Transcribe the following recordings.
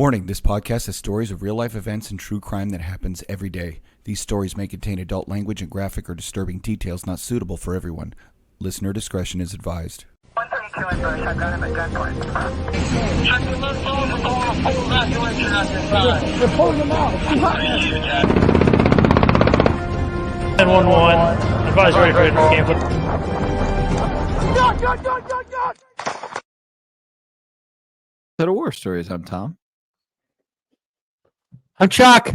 Warning, this podcast has stories of real-life events and true crime that happens every day. These stories may contain adult language and graphic or disturbing details not suitable for everyone. Listener discretion is advised. 132 in Bush, I've got him at gunpoint. They're pulling them out. 911. Advise ready for entrance camp. Set of War Stories. I'm Tom. I'm Chuck.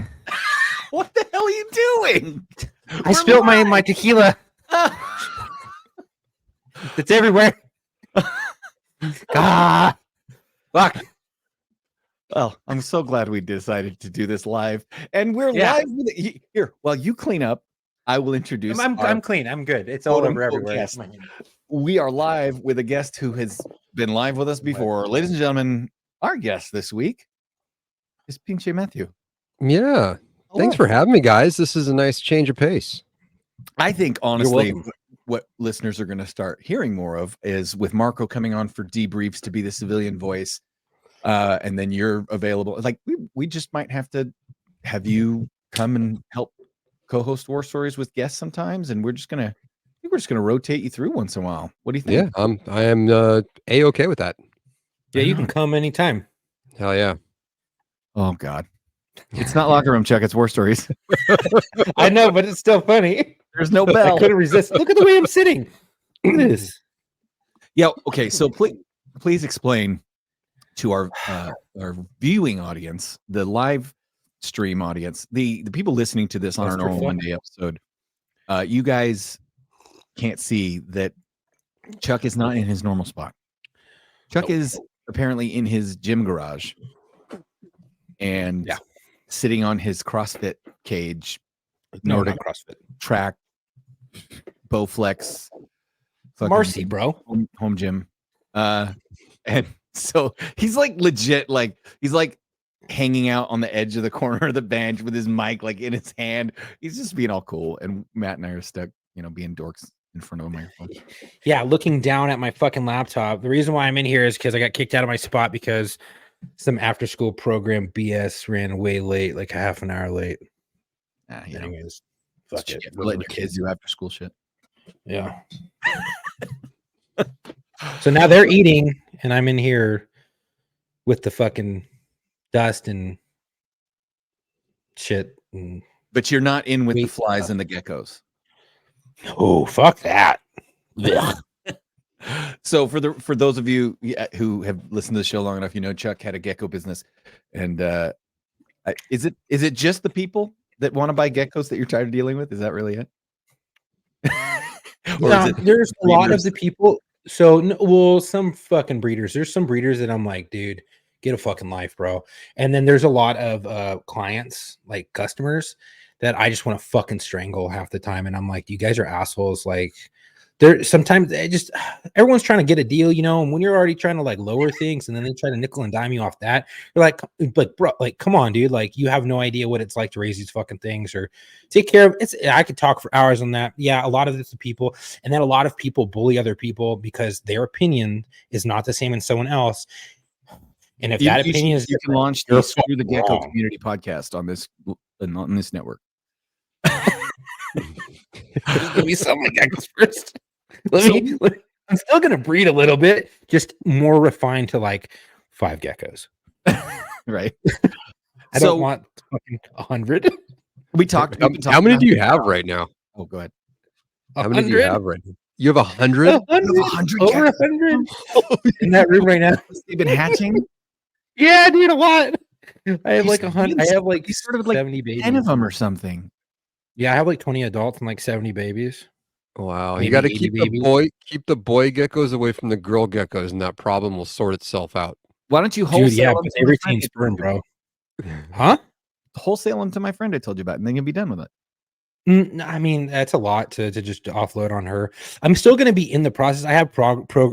What the hell are you doing? I spilled my tequila. It's everywhere. Ah, fuck. Well, I'm so glad we decided to do this live, and we're live with it. Here, while you clean up, I will introduce. I'm clean. I'm good. It's all over everywhere. Guest. We are live with a guest who has been live with us before. Ladies and gentlemen, our guest this week is Pinche Matthew. Yeah. Thanks for having me, guys. This is a nice change of pace. I think, honestly, what listeners are going to start hearing more of is with Marco coming on for debriefs to be the civilian voice, and then you're available. Like, we just might have to have you come and help co-host War Stories with guests sometimes, and we're just gonna rotate you through once in a while. What do you think? Yeah, I am A-okay with that. Yeah, you can come anytime. Hell yeah. Oh God, it's not Locker Room Chuck. It's War Stories. I know, but it's still funny. There's no bell. I couldn't resist. Look at the way I'm sitting. Look at this. Yeah. Okay. So please explain to our viewing audience, the live stream audience, the people listening to this on our normal Monday episode. You guys can't see that Chuck is not in his normal spot. Chuck is apparently in his gym garage and sitting on his CrossFit cage, Nordic CrossFit track, Bowflex, Marcy, bro, home gym, and so he's like legit, like he's like hanging out on the edge of the corner of the bench with his mic like in his hand. He's just being all cool, and Matt and I are stuck, being dorks in front of a microphone. Yeah, looking down at my fucking laptop. The reason why I'm in here is because I got kicked out of my spot because some after school program BS ran way late, like a half an hour late. Anyways, fuck it. Letting your kids do after school shit. Yeah. So now they're eating, and I'm in here with the fucking dust and shit. But you're not in with the flies and the geckos. Oh, fuck that. So for those of you who have listened to the show long enough, Chuck had a gecko business, and is it just the people that want to buy geckos that you're tired of dealing with? Is that really it? No, there's a lot of the people. So, some fucking breeders. There's some breeders that I'm like, dude, get a fucking life, bro. And then there's a lot of clients, like customers, that I just want to fucking strangle half the time. And I'm like, you guys are assholes. Like, sometimes everyone's trying to get a deal, and when you're already trying to like lower things and then they try to nickel and dime you off that, you're like, bro, like, come on, dude. Like, you have no idea what it's like to raise these fucking things or take care of it. I could talk for hours on that. Yeah, a lot of it's the people, and then a lot of people bully other people because their opinion is not the same as someone else. And if that opinion is, you can launch the Screw the Gecko Community podcast on this network. Let me sell my geckos first. I'm still gonna breed a little bit, just more refined to like 5 geckos. Right. I don't want fucking 100. We talked. How many do you have right now? Oh, go ahead. How many do you have right now? You have 100? 100? Over 100 in that room right now. They've been hatching. Yeah, dude, a lot. I have like 100. I have like sort of like 70 babies. 10 of them or something. Yeah, I have like 20 adults and like 70 babies. Wow, Maybe you got to 80 keep babies. the boy geckos away from the girl geckos, and that problem will sort itself out. Why don't you wholesale? Dude, yeah, them but to they my retain friend? sperm, bro. Huh? Wholesale them to my friend I told you about, and then you'll be done with it. I mean, that's a lot to just offload on her. I'm still going to be in the process. I have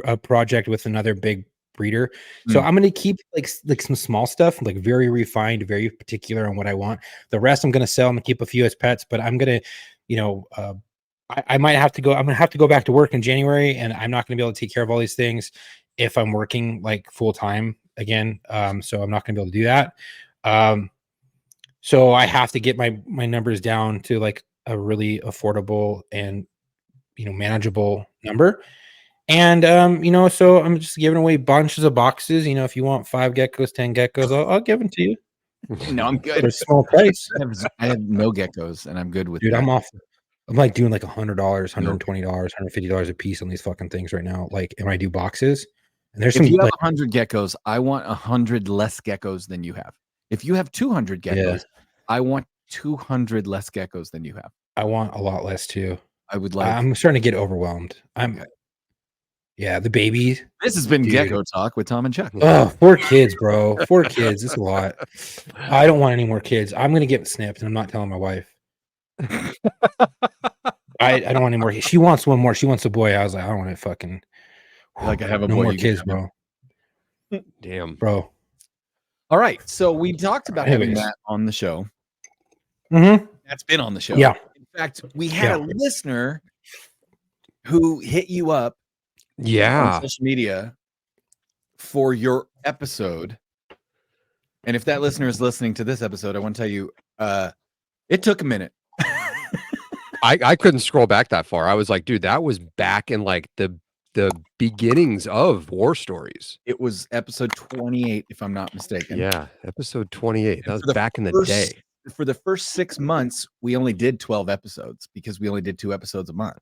a project with another big breeder, so I'm going to keep like some small stuff, like very refined, very particular on what I want. The rest I'm going to sell. I'm going to keep a few as pets, but I'm going to, I might have to go. I'm going to have to go back to work in January, and I'm not going to be able to take care of all these things if I'm working like full time again. So I'm not going to be able to do that. So I have to get my numbers down to like a really affordable and manageable number. And so I'm just giving away bunches of boxes. If you want 5 geckos, 10 geckos, I'll give them to you No, I'm for good. a small price. I have no geckos, and I'm good with Dude, that. I'm off. I'm like doing like $100, No. $120, $150 a piece on these fucking things right now. Like, and I do boxes, and there's If some you have like 100 geckos, I want 100 less geckos than you have. If you have 200 geckos, Yeah. I want 200 less geckos than you have. I want a lot less too. I would like. I'm starting to get overwhelmed. Okay. Yeah, the babies. This has been Dude. Gecko Talk with Tom and Chuck. Oh, 4 kids, bro. 4 kids. It's a lot. I don't want any more kids. I'm gonna get snipped, and I'm not telling my wife. I don't want any more. She wants one more. She wants a boy. I was like, I don't want to fucking. Like I have a no boy, more you can kids, have him. bro. Damn. Bro. All right. So we talked about having Anyways. Matt on the show. Mm-hmm. That's been on the show. Yeah. In fact, we had a listener who hit you up on Yeah. social media for your episode. And if that listener is listening to this episode, I want to tell you, it took a minute. I couldn't scroll back that far. I was like, dude, that was back in like the beginnings of War Stories. It was episode 28, if I'm not mistaken. Yeah, episode 28. That And was back in the day. For the first 6 months, we only did 12 episodes because we only did 2 episodes a month.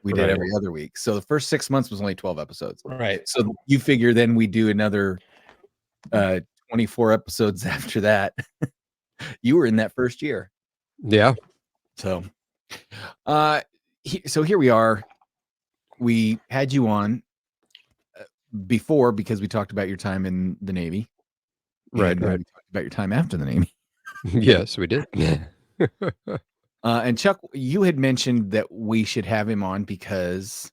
We did Right. every other week. So the first 6 months was only 12 episodes. Right. So you figure then we do another 24 episodes after that. You were in that first year. Yeah. So so here we are. We had you on before because we talked about your time in the Navy. Right. And then Right. we talked about your time after the Navy. Yes, we did. And Chuck, you had mentioned that we should have him on because,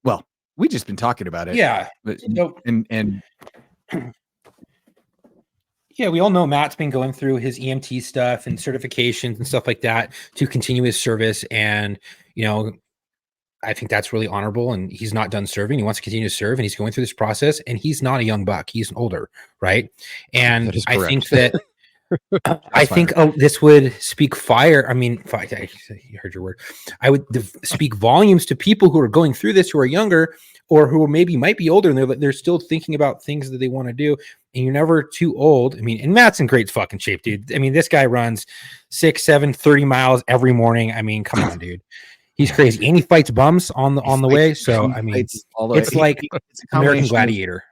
well, we just been talking about it. Yeah. But, So- and Yeah, we all know Matt's been going through his EMT stuff and certifications and stuff like that to continue his service. And, I think that's really honorable. And he's not done serving. He wants to continue to serve, and he's going through this process. And he's not a young buck. He's older, right? And That is I think correct. that this would speak fire. I mean, you heard your word. I would speak volumes to people who are going through this, who are younger or who maybe might be older, and they're still thinking about things that they want to do. And you're never too old. I mean, and Matt's in great fucking shape, dude. I mean, this guy runs 6, 7, 30 miles every morning. I mean, come on, dude. He's crazy. And he fights bums on the way. So I mean, it's like it's a American combination of Gladiator.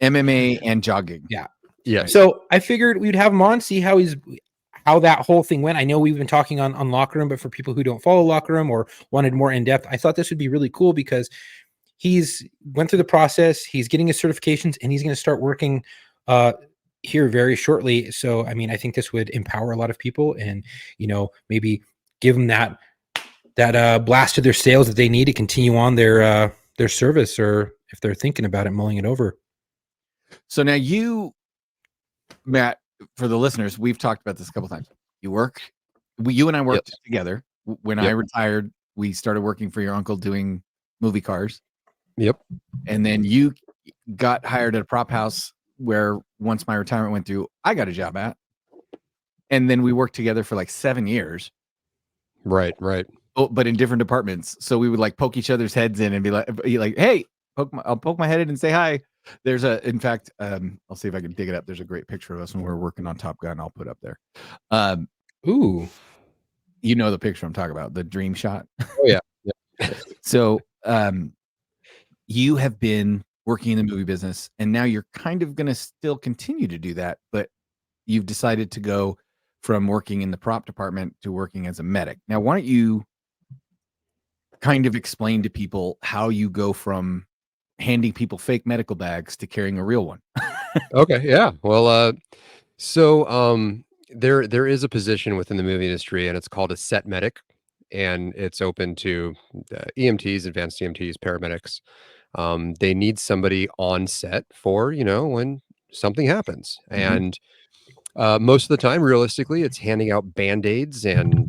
MMA and jogging. Yeah. Yeah. So I figured we'd have him on, see how that whole thing went. I know we've been talking on Locker Room, but for people who don't follow Locker Room or wanted more in depth, I thought this would be really cool because he's went through the process. He's getting his certifications, and he's going to start working here very shortly. So I mean, I think this would empower a lot of people, and maybe give them that blast to their sales that they need to continue on their service, or if they're thinking about it, mulling it over. So now Matt, for the listeners, we've talked about this a couple times. You and I worked together. When I retired, we started working for your uncle doing movie cars. Yep. And then you got hired at a prop house where once my retirement went through, I got a job at. And then we worked together for like 7 years. Right. Right. Oh, but in different departments. So we would like poke each other's heads in and be like, hey, I'll poke my head in and say hi. In fact, I'll see if I can dig it up. There's a great picture of us when we were working on Top Gun. I'll put up there. Ooh, you know the picture I'm talking about, the dream shot. Oh yeah. So you have been working in the movie business, and now you're kind of going to still continue to do that, but you've decided to go from working in the prop department to working as a medic. Now, why don't you kind of explain to people how you go from handing people fake medical bags to carrying a real one? Okay. Yeah. Well, there is a position within the movie industry, and it's called a set medic, and it's open to EMTs, advanced EMTs, paramedics. They need somebody on set for, when something happens. Mhm. And most of the time, realistically, it's handing out Band-Aids and,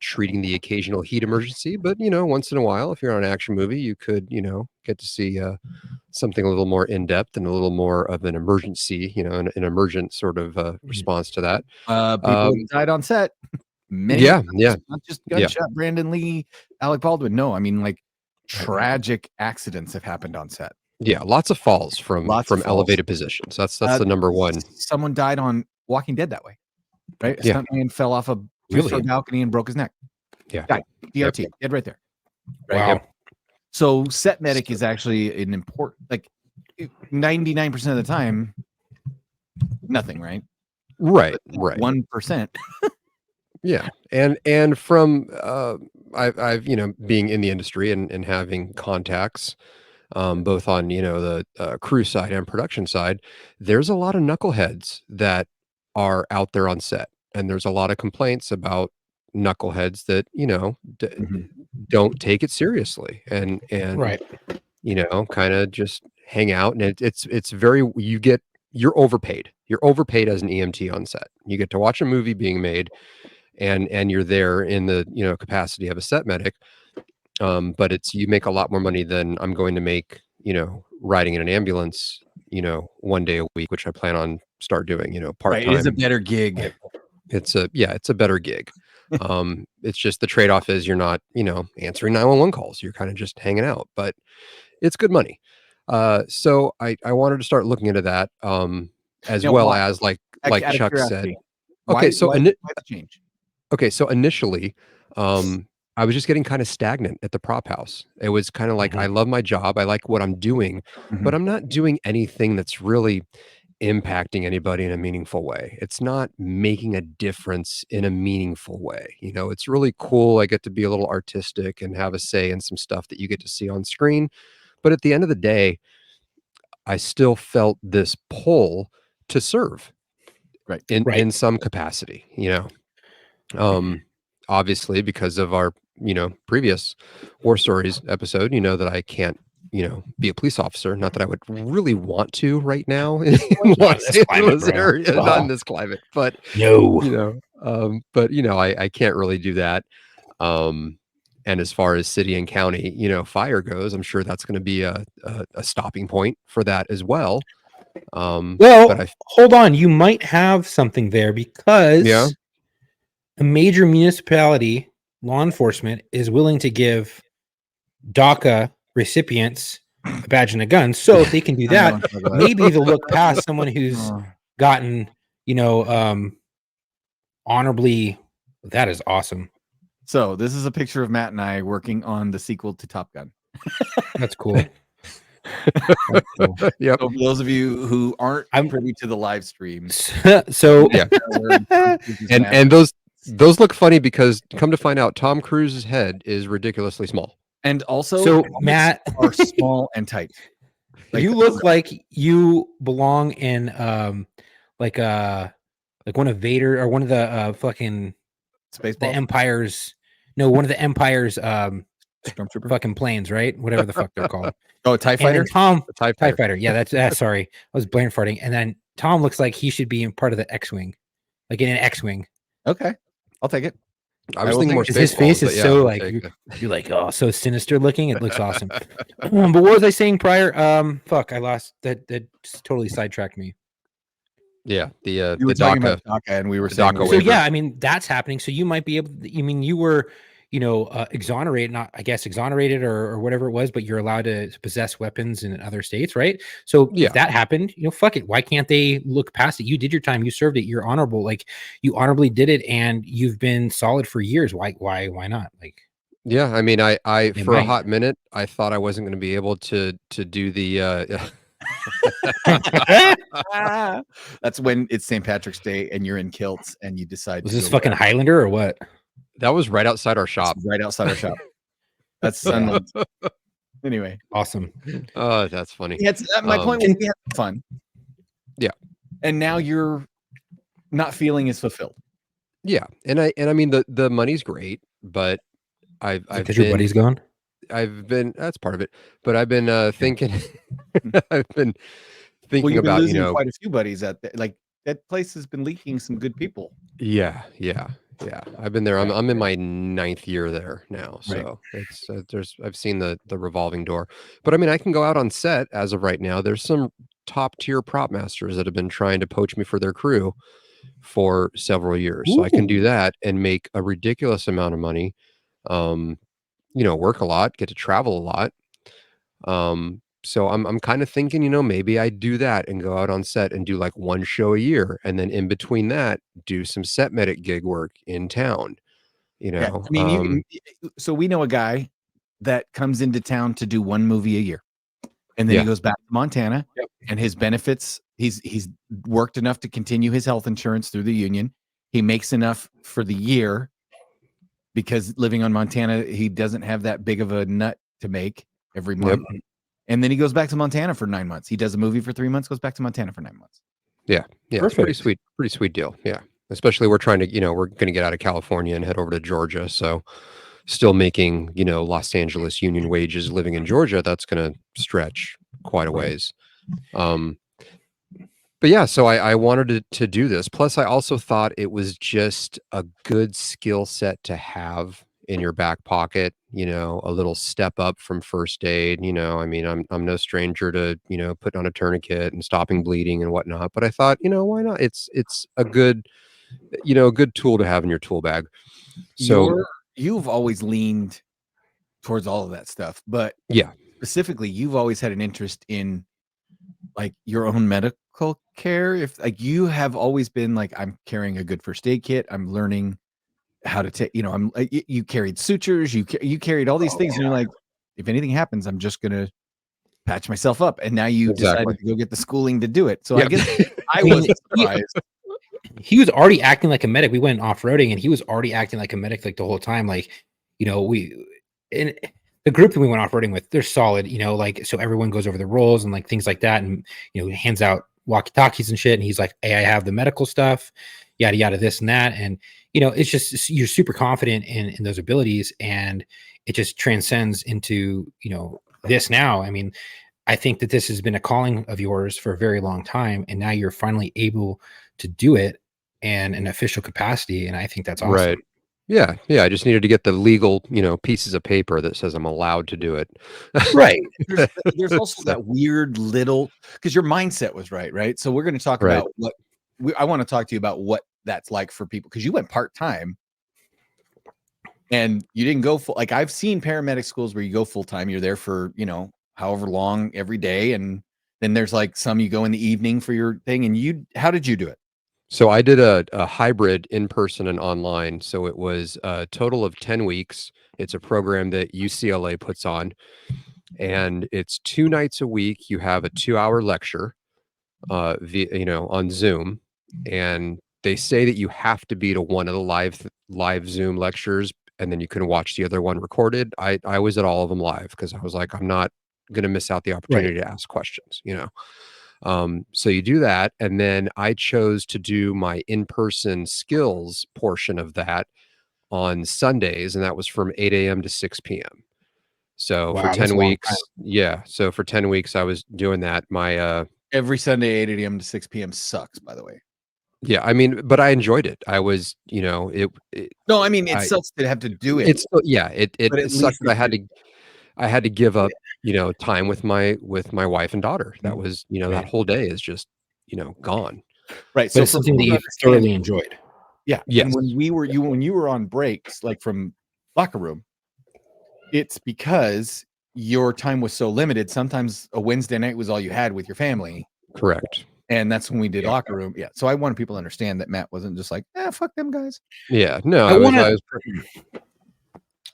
treating the occasional heat emergency. But, once in a while, if you're on an action movie, you could, get to see something a little more in depth and a little more of an emergency, an emergent sort of response to that. People have died on set. Many Yeah, times, yeah, not just yeah. gunshot Brandon Lee, Alec Baldwin. No, I mean like tragic accidents have happened on set. Yeah, lots of falls from Lots of falls. elevated positions. That's the number one. Someone died on Walking Dead that way, right? A Yeah. stuntman fell off a Really? two-story balcony and broke his neck. Yeah. Died. DRT. Dead right there. Right? Wow. Yep. So set medic is actually an important, like 99% of the time, nothing, right? Right. 1%. Yeah. And from I've being in the industry and having contacts both on the crew side and production side, there's a lot of knuckleheads that are out there on set, and there's a lot of complaints about knuckleheads that don't take it seriously and Right. kind of just hang out, and it's very you're overpaid. You're overpaid as an EMT on set. You get to watch a movie being made, and you're there in the capacity of a set medic. But you make a lot more money than I'm going to make, riding in an ambulance, 1 day a week, which I plan on start doing, part-time. Right. It is a better gig. It's a better gig. It's just the trade-off is you're not, answering 911 calls. You're kind of just hanging out, but it's good money. So I wanted to start looking into that, as well why? as like Out of Chuck said. curiosity, Okay, so why the change? Okay, so initially, I was just getting kind of stagnant at the prop house. It was kind of like, I love my job. I like what I'm doing, but I'm not doing anything that's really impacting anybody in a meaningful way. It's not making a difference in a meaningful way. It's really cool. I get to be a little artistic and have a say in some stuff that you get to see on screen. But at the end of the day, I still felt this pull to serve in some capacity, obviously because of our, previous War Stories episode, that I can't, be a police officer. Not that I would really want to right now in Los Angeles area, not in this climate, but No. I can't really do that. And as far as city and county, fire goes, I'm sure that's going to be a stopping point for that as well. Well, hold on. You might have something there because a major municipality law enforcement is willing to give DACA recipients a badge and a gun. So if they can do that, maybe they'll look past someone who's gotten, honorably. That is awesome. So this is a picture of Matt and I working on the sequel to Top Gun. That's cool. Yep. So for those of you who aren't privy to the live stream, so yeah, and those look funny because come to find out, Tom Cruise's head is ridiculously small, and also so Matt are small and tight. You look like you belong in like one of Vader or one of the fucking Spaceballs? The Empire's one of the Empire's Stormtrooper fucking planes, right? Whatever the fuck they're called. Oh, TIE Fighter? Tom, TIE Fighter. Yeah, that's sorry. I was brain farting. And then Tom looks like he should be in part of the X-Wing. Like in an X-Wing. Okay. I'll take it. I was thinking more his face is so like you're like, oh, so sinister looking. It looks awesome. But what was I saying prior? Fuck, I lost that just totally sidetracked me. Yeah, you were talking about DACA, and we were saying so yeah, I mean that's happening. So you might be able to, you were exonerated or whatever it was, but you're allowed to possess weapons in other states, right? So if that happened, fuck it. Why can't they look past it? You did your time, you served it, you're honorable, like you honorably did it, and you've been solid for years. Why not? Like, yeah, I mean, I for a hot minute, I thought I wasn't going to be able to do the. That's when it's St. Patrick's Day and you're in kilts and you decide. Was this fucking Highlander or what? That was right outside our shop. Right outside our shop. That's anyway. Awesome. Oh, that's funny. Yeah, my point was we had fun. Yeah. And now you're not feeling as fulfilled. Yeah. And I mean the money's great, but I've because your buddy's gone. That's part of it, but I've been thinking I've been thinking you've been about losing quite a few buddies at like that place has been leaking some good people. Yeah. Yeah, I've been there. I'm in my 9th year there now, Right. so it's I've seen the revolving door. But I mean, I can go out on set as of right now. There's some top tier prop masters that have been trying to poach me for their crew for several years. So I can do Ooh. that and make a ridiculous amount of money. Um, work a lot, get to travel a lot. So I'm kind of thinking, maybe I do that and go out on set and do like one show a year, and then in between that, do some set medic gig work in town. You Yeah. know, I mean, so we know a guy that comes into town to do one movie a year, and then he Yeah. goes back to Montana, Yep. and his benefits, he's worked enough to continue his health insurance through the union. He makes enough for the year because living on Montana, he doesn't have that big of a nut to make every Yep. month. And then he goes back to Montana for 9 months. He does a movie for 3 months, goes back to Montana for 9 months. Yeah. It's pretty Perfect. sweet deal. Yeah. Especially we're trying to, we're going to get out of California and head over to Georgia. So still making, Los Angeles union wages living in Georgia, that's going to stretch quite a Right. ways. But yeah, so I wanted to do this. Plus, I also thought it was just a good skill set to have in your back pocket, a little step up from first aid. I mean, I'm no stranger to, putting on a tourniquet and stopping bleeding and whatnot. But I thought, why not? It's a good, a good tool to have in your tool bag. So You've always leaned towards all of that stuff, but yeah, specifically, you've always had an interest in like your own medical care. If like you have always been like, I'm carrying a good first aid kit, I'm learning how to take, I'm you carried sutures, you carried all these things, and you're like, if anything happens, I'm just gonna patch myself up. And now you exactly. decided to go get the schooling to do it. So Yeah. I guess I I mean, wasn't surprised. he was already acting like a medic. We went off-roading and he was already acting like a medic like the whole time. Like, we in the group that we went off-roading with, they're solid, like so everyone goes over the roles and like things like that. And hands out walkie-talkies and shit. And he's like, hey, I have the medical stuff, yada yada, this and that. And it's just you're super confident in those abilities, and it just transcends into this now. I mean, I think that this has been a calling of yours for a very long time, and now you're finally able to do it in an official capacity, and I think that's awesome. Right. Yeah. I just needed to get the legal, pieces of paper that says I'm allowed to do it. Right. There's also So, that weird little, because your mindset was right. So we're going to talk right. about I want to talk to you about what that's like for people, because you went part-time and you didn't go full. Like I've seen paramedic schools where you go full-time, you're there for however long every day, and then there's like some you go in the evening for your thing. And how did you do it? So I did a hybrid in person and online. So it was a total of 10 weeks. It's a program that UCLA puts on, and it's 2 nights a week. You have a 2-hour lecture, on Zoom, and they say that you have to be to one of the live Zoom lectures, and then you can watch the other one recorded. I was at all of them live because I was like, I'm not going to miss out the Right. opportunity to ask questions. So you do that, and then I chose to do my in-person skills portion of that on Sundays, and that was from 8 a.m. to 6 p.m. So for Wow, that's 10 a long time. weeks, yeah. So for 10 weeks, I was doing that. Every Sunday, 8 a.m. to 6 p.m. sucks, by the way. Yeah, I mean, but I enjoyed it. I was, No, I mean, it sucks to have to do it, yeah, but it at sucked least that if I had to give up, time with my wife and daughter. That Mhm. was, that Right. whole day is just, gone. right. But So it's for something that people to you understand, thoroughly enjoyed. yeah. Yes. And when you were on breaks, like from locker room, it's because your time was so limited. Sometimes a Wednesday night was all you had with your family. Correct. And that's when we did Yeah. locker room. Yeah. So I wanted people to understand that Matt wasn't just like, fuck them guys. Yeah. No, I want to. I was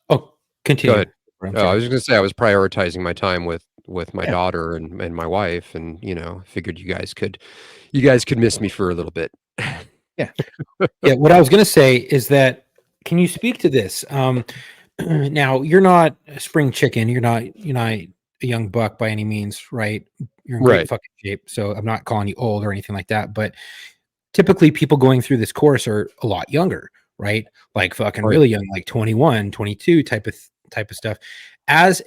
Oh, go continue. ahead. I'm Oh, I sorry. was just gonna say I was prioritizing my time with my Yeah. daughter and my wife, and figured you guys could miss me for a little bit. Yeah. Yeah. What I was going to say is that, can you speak to this? Now you're not a spring chicken. You're not a young buck by any means, right? You're in great Right. fucking shape. So I'm not calling you old or anything like that. But typically people going through this course are a lot younger, right? Like fucking Oh, yeah. really young, like 21, 22 type of stuff. As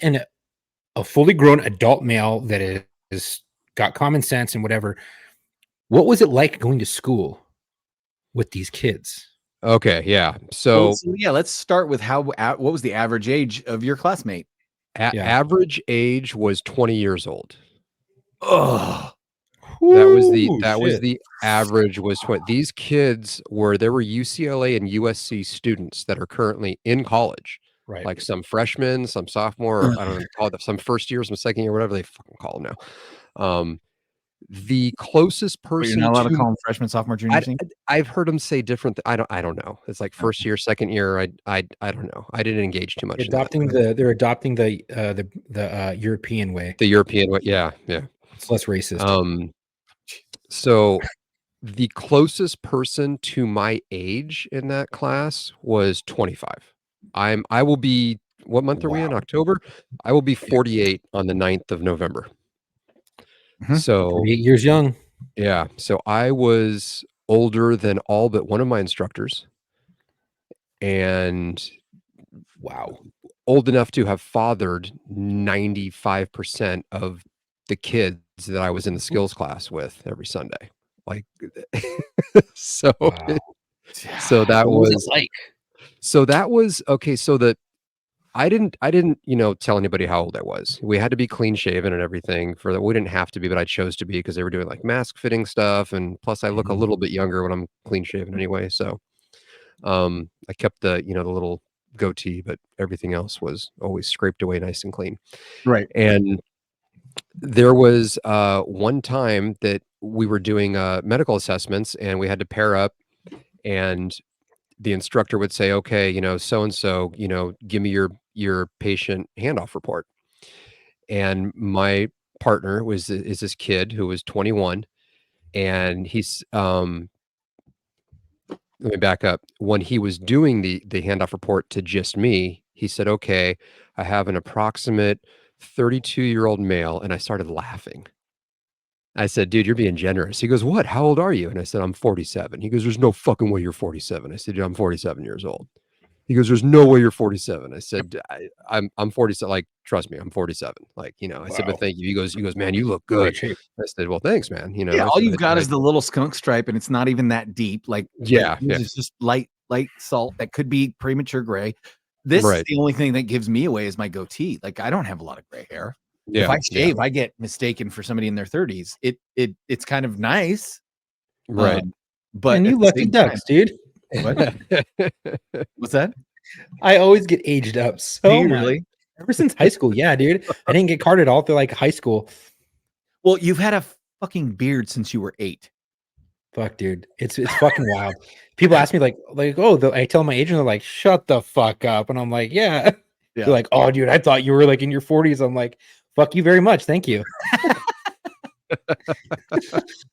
a fully grown adult male that is got common sense and whatever, what was it like going to school with these kids? Okay, yeah. Well, So so yeah, let's start with what was the average age of your classmate? Yeah. average age was 20 years old. Oh, That was Shit. the average was 20. These kids there were UCLA and USC students that are currently in college, Right. like some freshmen, some sophomore, or I don't know, call it some first year, some second year, whatever they fucking call them now. The closest but you're person not allowed to to call them freshman, sophomore, junior, senior? I've heard them say different. I don't know. It's like first year, second year. I don't know. I didn't engage too much in that. They're adopting the European way. The European way. Yeah, yeah. It's less racist. So the closest person to my age in that class was 25. I will be what month are we in? October? I will be 48 on the 9th of November. So 8 years young. yeah, so I was older than all but one of my instructors and Wow. old enough to have fathered 95% of the kids that I was in the skills class with every Sunday. Like so Wow. so that What was it was like? so that was okay, so that I didn't, tell anybody how old I was. We had to be clean shaven and everything for that. We didn't have to be, but I chose to be because they were doing like mask fitting stuff. And plus I look a Mhm. little bit younger when I'm clean shaven anyway. So I kept the little goatee, but everything else was always scraped away nice and clean. Right. And there was one time that we were doing medical assessments and we had to pair up and the instructor would say, okay, so and so, give me your patient handoff report. And my partner is this kid who was 21, and let me back up. When he was doing the handoff report to just me, he said, okay, I have an approximate 32-year-old male, and I started laughing. I said, dude, you're being generous. He goes, what? How old are you? And I said, I'm 47. He goes, there's no fucking way you're 47. I said, dude, I'm 47 years old. He goes, "There's no way you're 47." I said, I'm 47. Like, trust me, I'm 47. Like, I said, "But Wow. thank you." He goes, "Man, you look Great good." shape. I said, "Well, thanks, man." Yeah, I all said, you've got I is the little skunk stripe, and it's not even that deep. Like yeah, yours yeah, is just light salt that could be premature gray. This is right, the only thing that gives me away is my goatee. Like I don't have a lot of gray hair. If yeah, I yeah, shave, I get mistaken for somebody in their 30s. It's kind of nice, right. but And at you the lucky same time, ducks, dude. what? What's that? I always get aged up Do so you much. really? Ever since high school. Yeah, dude. I didn't get carded all through like high school. Well, you've had a fucking beard since you were 8. Fuck, dude. It's fucking wild. People ask me oh, I tell my agent, they're like, shut the fuck up. And I'm like, yeah. Yeah. They're like, oh, dude, I thought you were like in your 40s. I'm like, fuck you very much. Thank you.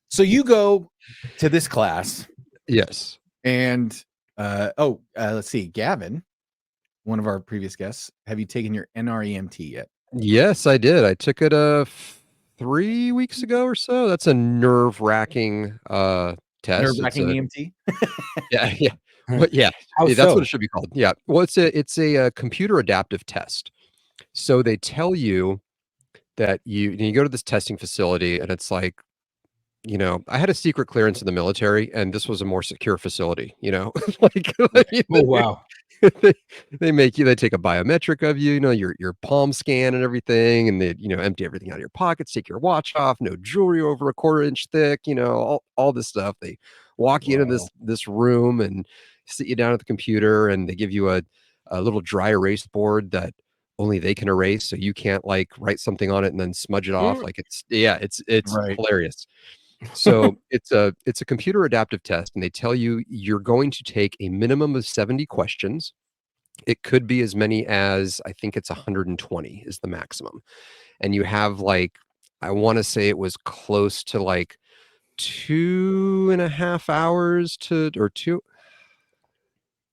So you go to this class Yes, and let's see, Gavin, one of our previous guests, have you taken your NREMT yet? yes, I did. I took it 3 weeks ago or so. That's a nerve-wracking test. It's Nerve-wracking a EMT? yeah, yeah. What? Yeah, How that's what so? it should be called. Yeah. Well, it's a computer adaptive test. So they tell you that you go to this testing facility and it's like, I had a secret clearance in the military and this was a more secure facility, like, Right. Oh, wow. they, they take a biometric of you, your palm scan and everything, and they, empty everything out of your pockets, take your watch off, no jewelry over a quarter inch thick, all this stuff. They walk you into Wow. this room and sit you down at the computer and they give you a little dry erase board that only they can erase, so you can't like write something on it and then smudge it off. Like it's Right. hilarious. So it's a computer adaptive test, and they tell you you're going to take a minimum of 70 questions. It could be as many as I think it's 120 is the maximum. And you have like, I want to say it was close to like 2.5 hours to or two.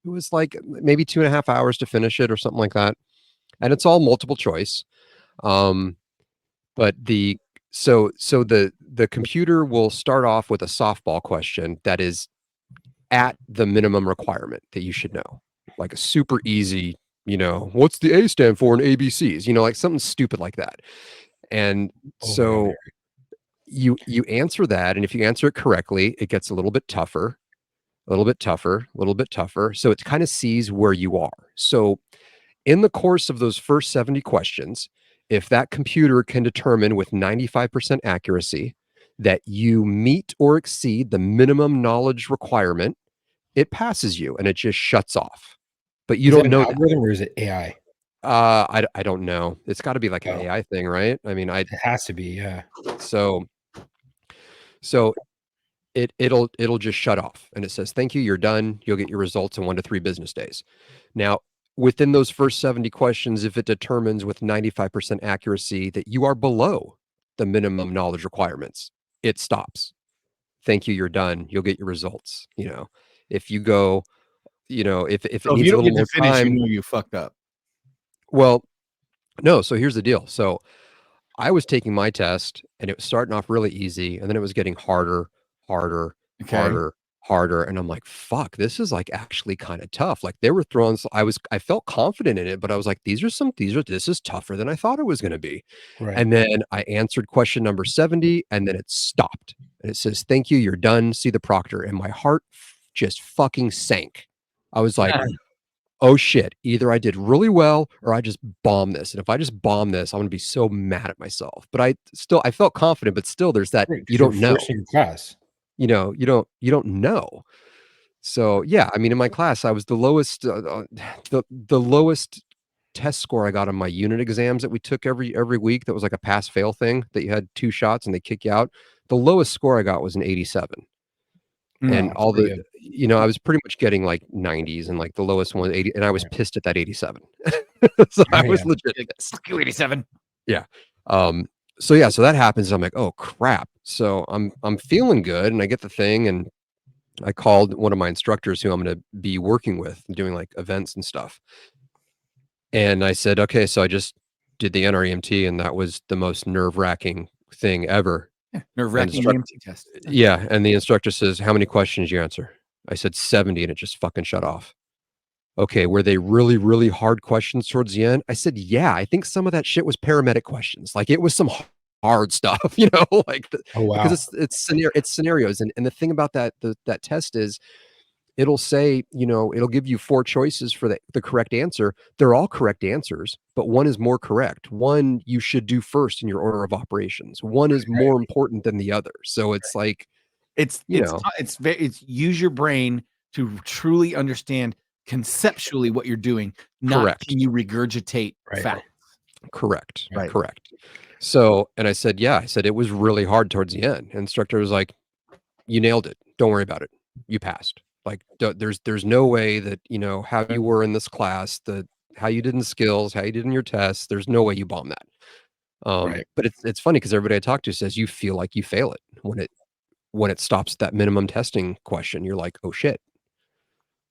It was like maybe 2.5 hours to finish it or something like that. And it's all multiple choice. Um, but the computer will start off with a softball question that is at the minimum requirement that you should know, like a super easy, what's the A stand for in ABCs, like something stupid like that. And Oh my God. so you answer that, and if you answer it correctly, it gets a little bit tougher. a little bit tougher, a little bit tougher. So it kind of sees where you are. So in the course of those first 70 questions, if that computer can determine with 95% accuracy that you meet or exceed the minimum knowledge requirement, it passes you and it just shuts off. But you Is it don't an know that. algorithm or is it AI? I don't know. It's got to be like an Oh, AI thing, right? I mean, it has to be. Yeah. so so it'll just shut off and it says, thank you, you're done. You'll get your results in 1 to 3 business days. Now, within those first 70 questions, if it determines with 95% accuracy that you are below the minimum knowledge requirements, it stops. Thank you, you're done. You'll get your results. If you go, if it So if you needs a don't little get to more finish, you time, know you fucked up. well, no. So here's the deal. So I was taking my test and it was starting off really easy and then it was getting harder, harder, Okay. harder, harder. And I'm like, fuck, this is like actually kind of tough. Like they were throwing, I felt confident in it, but I was like, this is tougher than I thought it was going to be. Right. And then I answered question number 70 and then it stopped and it says, thank you, you're done. See the proctor. And my heart just fucking sank. I was like, oh shit, either I did really well or I just bombed this. And if I just bomb this, I'm gonna be so mad at myself. But I felt confident, but still there's that Right, you 'cause you're don't know. first in your class. You don't know. So yeah, I mean in my class I was the lowest the lowest test score I got on my unit exams that we took every week that was like a pass fail thing that you had 2 shots and they kick you out. The lowest score I got was an 87. And Oh, all pretty the good. I was pretty much getting like 90s and like the lowest one was 80 and I was Right. pissed at that 87. So I Oh, was yeah. legit pissed. Fuck you, 87. Yeah. So yeah, so that happens. I'm like, oh crap. So I'm feeling good and I get the thing and I called one of my instructors who I'm gonna be working with doing like events and stuff. And I said, okay, so I just did the NREMT and that was the most nerve-wracking thing ever. Yeah, And nerve-wracking instructor EMT test. Yeah, and the instructor says, "How many questions you answer?" I said 70 and it just fucking shut off. Okay, were they really, really hard questions towards the end? I said, "Yeah, I think some of that shit was paramedic questions. Like it was some hard stuff, like Oh, because wow. it's scenarios and the thing about that test is it'll say, it'll give you 4 choices for the correct answer. They're all correct answers, but one is more correct. One you should do first in your order of operations. One is more important than the other. So it's like, It's you it's know, it's use your brain to truly understand conceptually what you're doing, not correct. can you regurgitate Right. facts. Correct. Right. Correct. So, and I said, yeah, I said it was really hard towards the end. And instructor was like, you nailed it. Don't worry about it. You passed. Like there's no way that, how you were in this class, how you did in skills, how you did in your tests, there's no way you bomb that. Right. But it's funny because everybody I talk to says you feel like you fail it when it stops that minimum testing question. You're like, oh shit.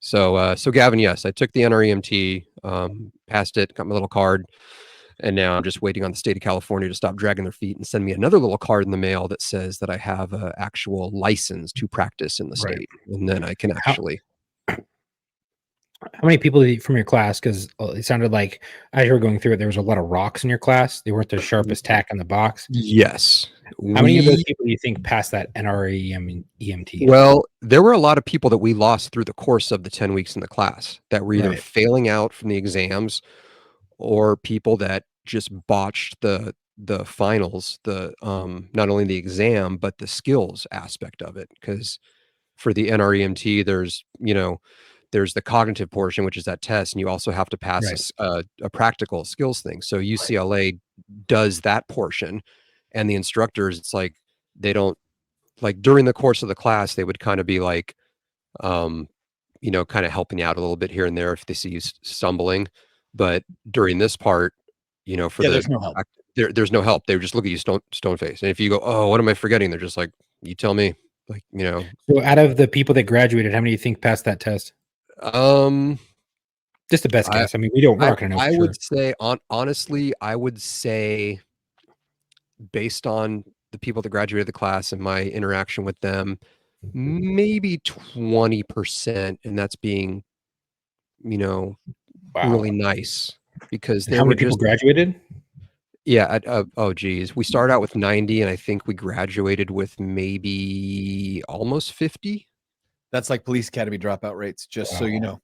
So Gavin, yes, I took the NREMT, passed it, got my little card. And now I'm just waiting on the state of California to stop dragging their feet and send me another little card in the mail that says that I have an actual license to practice in the Right. state. And then I can How actually. how many people from your class? Because it sounded like as you were going through it, there was a lot of rocks in your class. They weren't the sharpest tack in the box. Yes. How many of those people do you think passed that NREM and EMT? Well, there were a lot of people that we lost through the course of the 10 weeks in the class that were either Right. failing out from the exams or people that just botched the finals, not only the exam, but the skills aspect of it. Because for the NREMT, there's the cognitive portion, which is that test, and you also have to pass Right. a practical skills thing. So UCLA does that portion, and the instructors, it's like they don't like during the course of the class, they would kind of be like, um, kind of helping you out a little bit here and there if they see you stumbling. But during this part, for Yeah, the there's no help. there's no help. They would just look at you stone face, and if you go, "Oh, what am I forgetting?" They're just like, "You tell me." Like, So out of the people that graduated, how many do you think passed that test? um, Just the best I guess. I mean, we're not gonna know I for sure. would say honestly, I would say based on the people that graduated the class and my interaction with them, maybe 20%, and that's being, you know, Wow. really nice because And there how were many people just graduated? yeah, oh geez. We started out with 90 and I think we graduated with maybe almost 50. That's like police academy dropout rates, just so you know.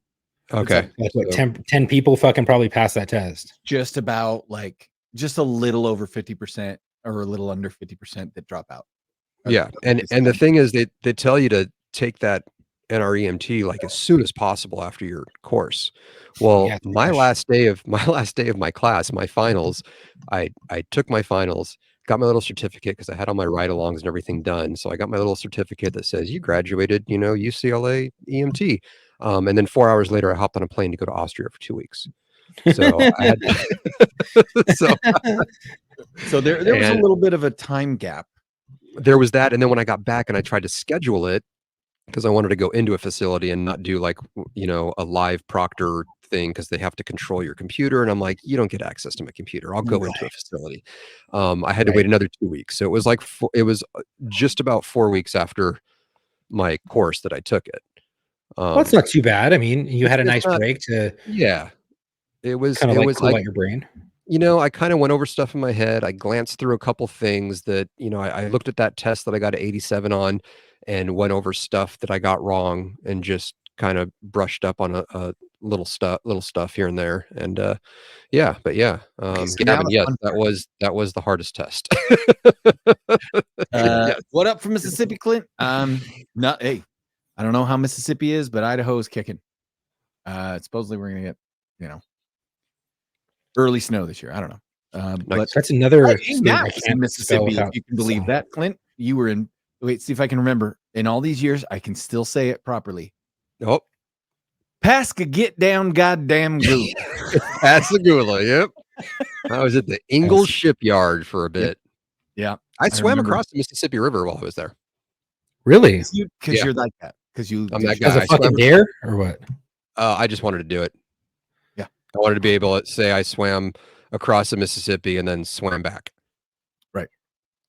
Okay. Like what, So- 10 people fucking probably pass that test. Just about like just a little over 50% or a little under 50% that drop out. Yeah. And the thing is they tell you to take that NREMT like as soon as possible after your course. Well, Yeah, my last day of my class, my finals, I took my finals, got my little certificate because I had all my ride-alongs and everything done. So I got my little certificate that says you graduated, UCLA EMT. And then 4 hours later, I hopped on a plane to go to Austria for 2 weeks. So I had so there was a little bit of a time gap. There was that, and then when I got back and I tried to schedule it because I wanted to go into a facility and not do like a live proctor thing because they have to control your computer, and I'm like, you don't get access to my computer. I'll go into a facility. I had to wait another 2 weeks, so it was like it was just about 4 weeks after my course that I took it. Well, it's not too bad. I mean, you had a nice not, break to it was kind of it like was cool like out your brain. I kind of went over stuff in my head. I glanced through a couple things that, I looked at that test that I got an 87 on and went over stuff that I got wrong and just kind of brushed up on a little stuff here and there. And but yeah. So Gavin, yes, that was the hardest test. Yes. What up from Mississippi, Clint? Hey, I don't know how Mississippi is, but Idaho is kicking. Supposedly we're gonna get, early snow this year. I don't know. But That's another in Mississippi, if you can believe that, Clint. You were in. Wait, see if I can remember. In all these years, I can still say it properly. Oh, Pasca, get down, goddamn goo. Pascagoula. Yep. I was at the Ingalls shipyard for a bit. Yeah, I swam across the Mississippi River while I was there. Really? Because you're like that. Because I'm that As guy. a fucking dare or what? I just wanted to do it. Yeah. I wanted to be able to say I swam across the Mississippi and then swam back. Right.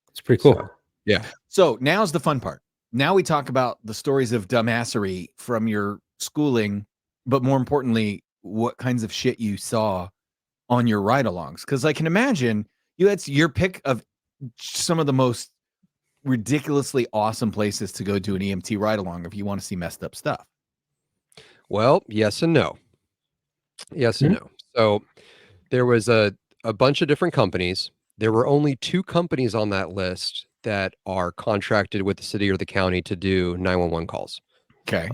It's pretty cool. So, yeah. So now's the fun part. Now we talk about the stories of dumbassery from your schooling, but more importantly, what kinds of shit you saw on your ride-alongs. Because I can imagine that's your pick of some of the most ridiculously awesome places to go to an EMT ride-along if you want to see messed up stuff. Well, yes and no. Yes and no. So there was a bunch of different companies. There were only 2 companies on that list that are contracted with the city or the county to do 911 calls. Okay.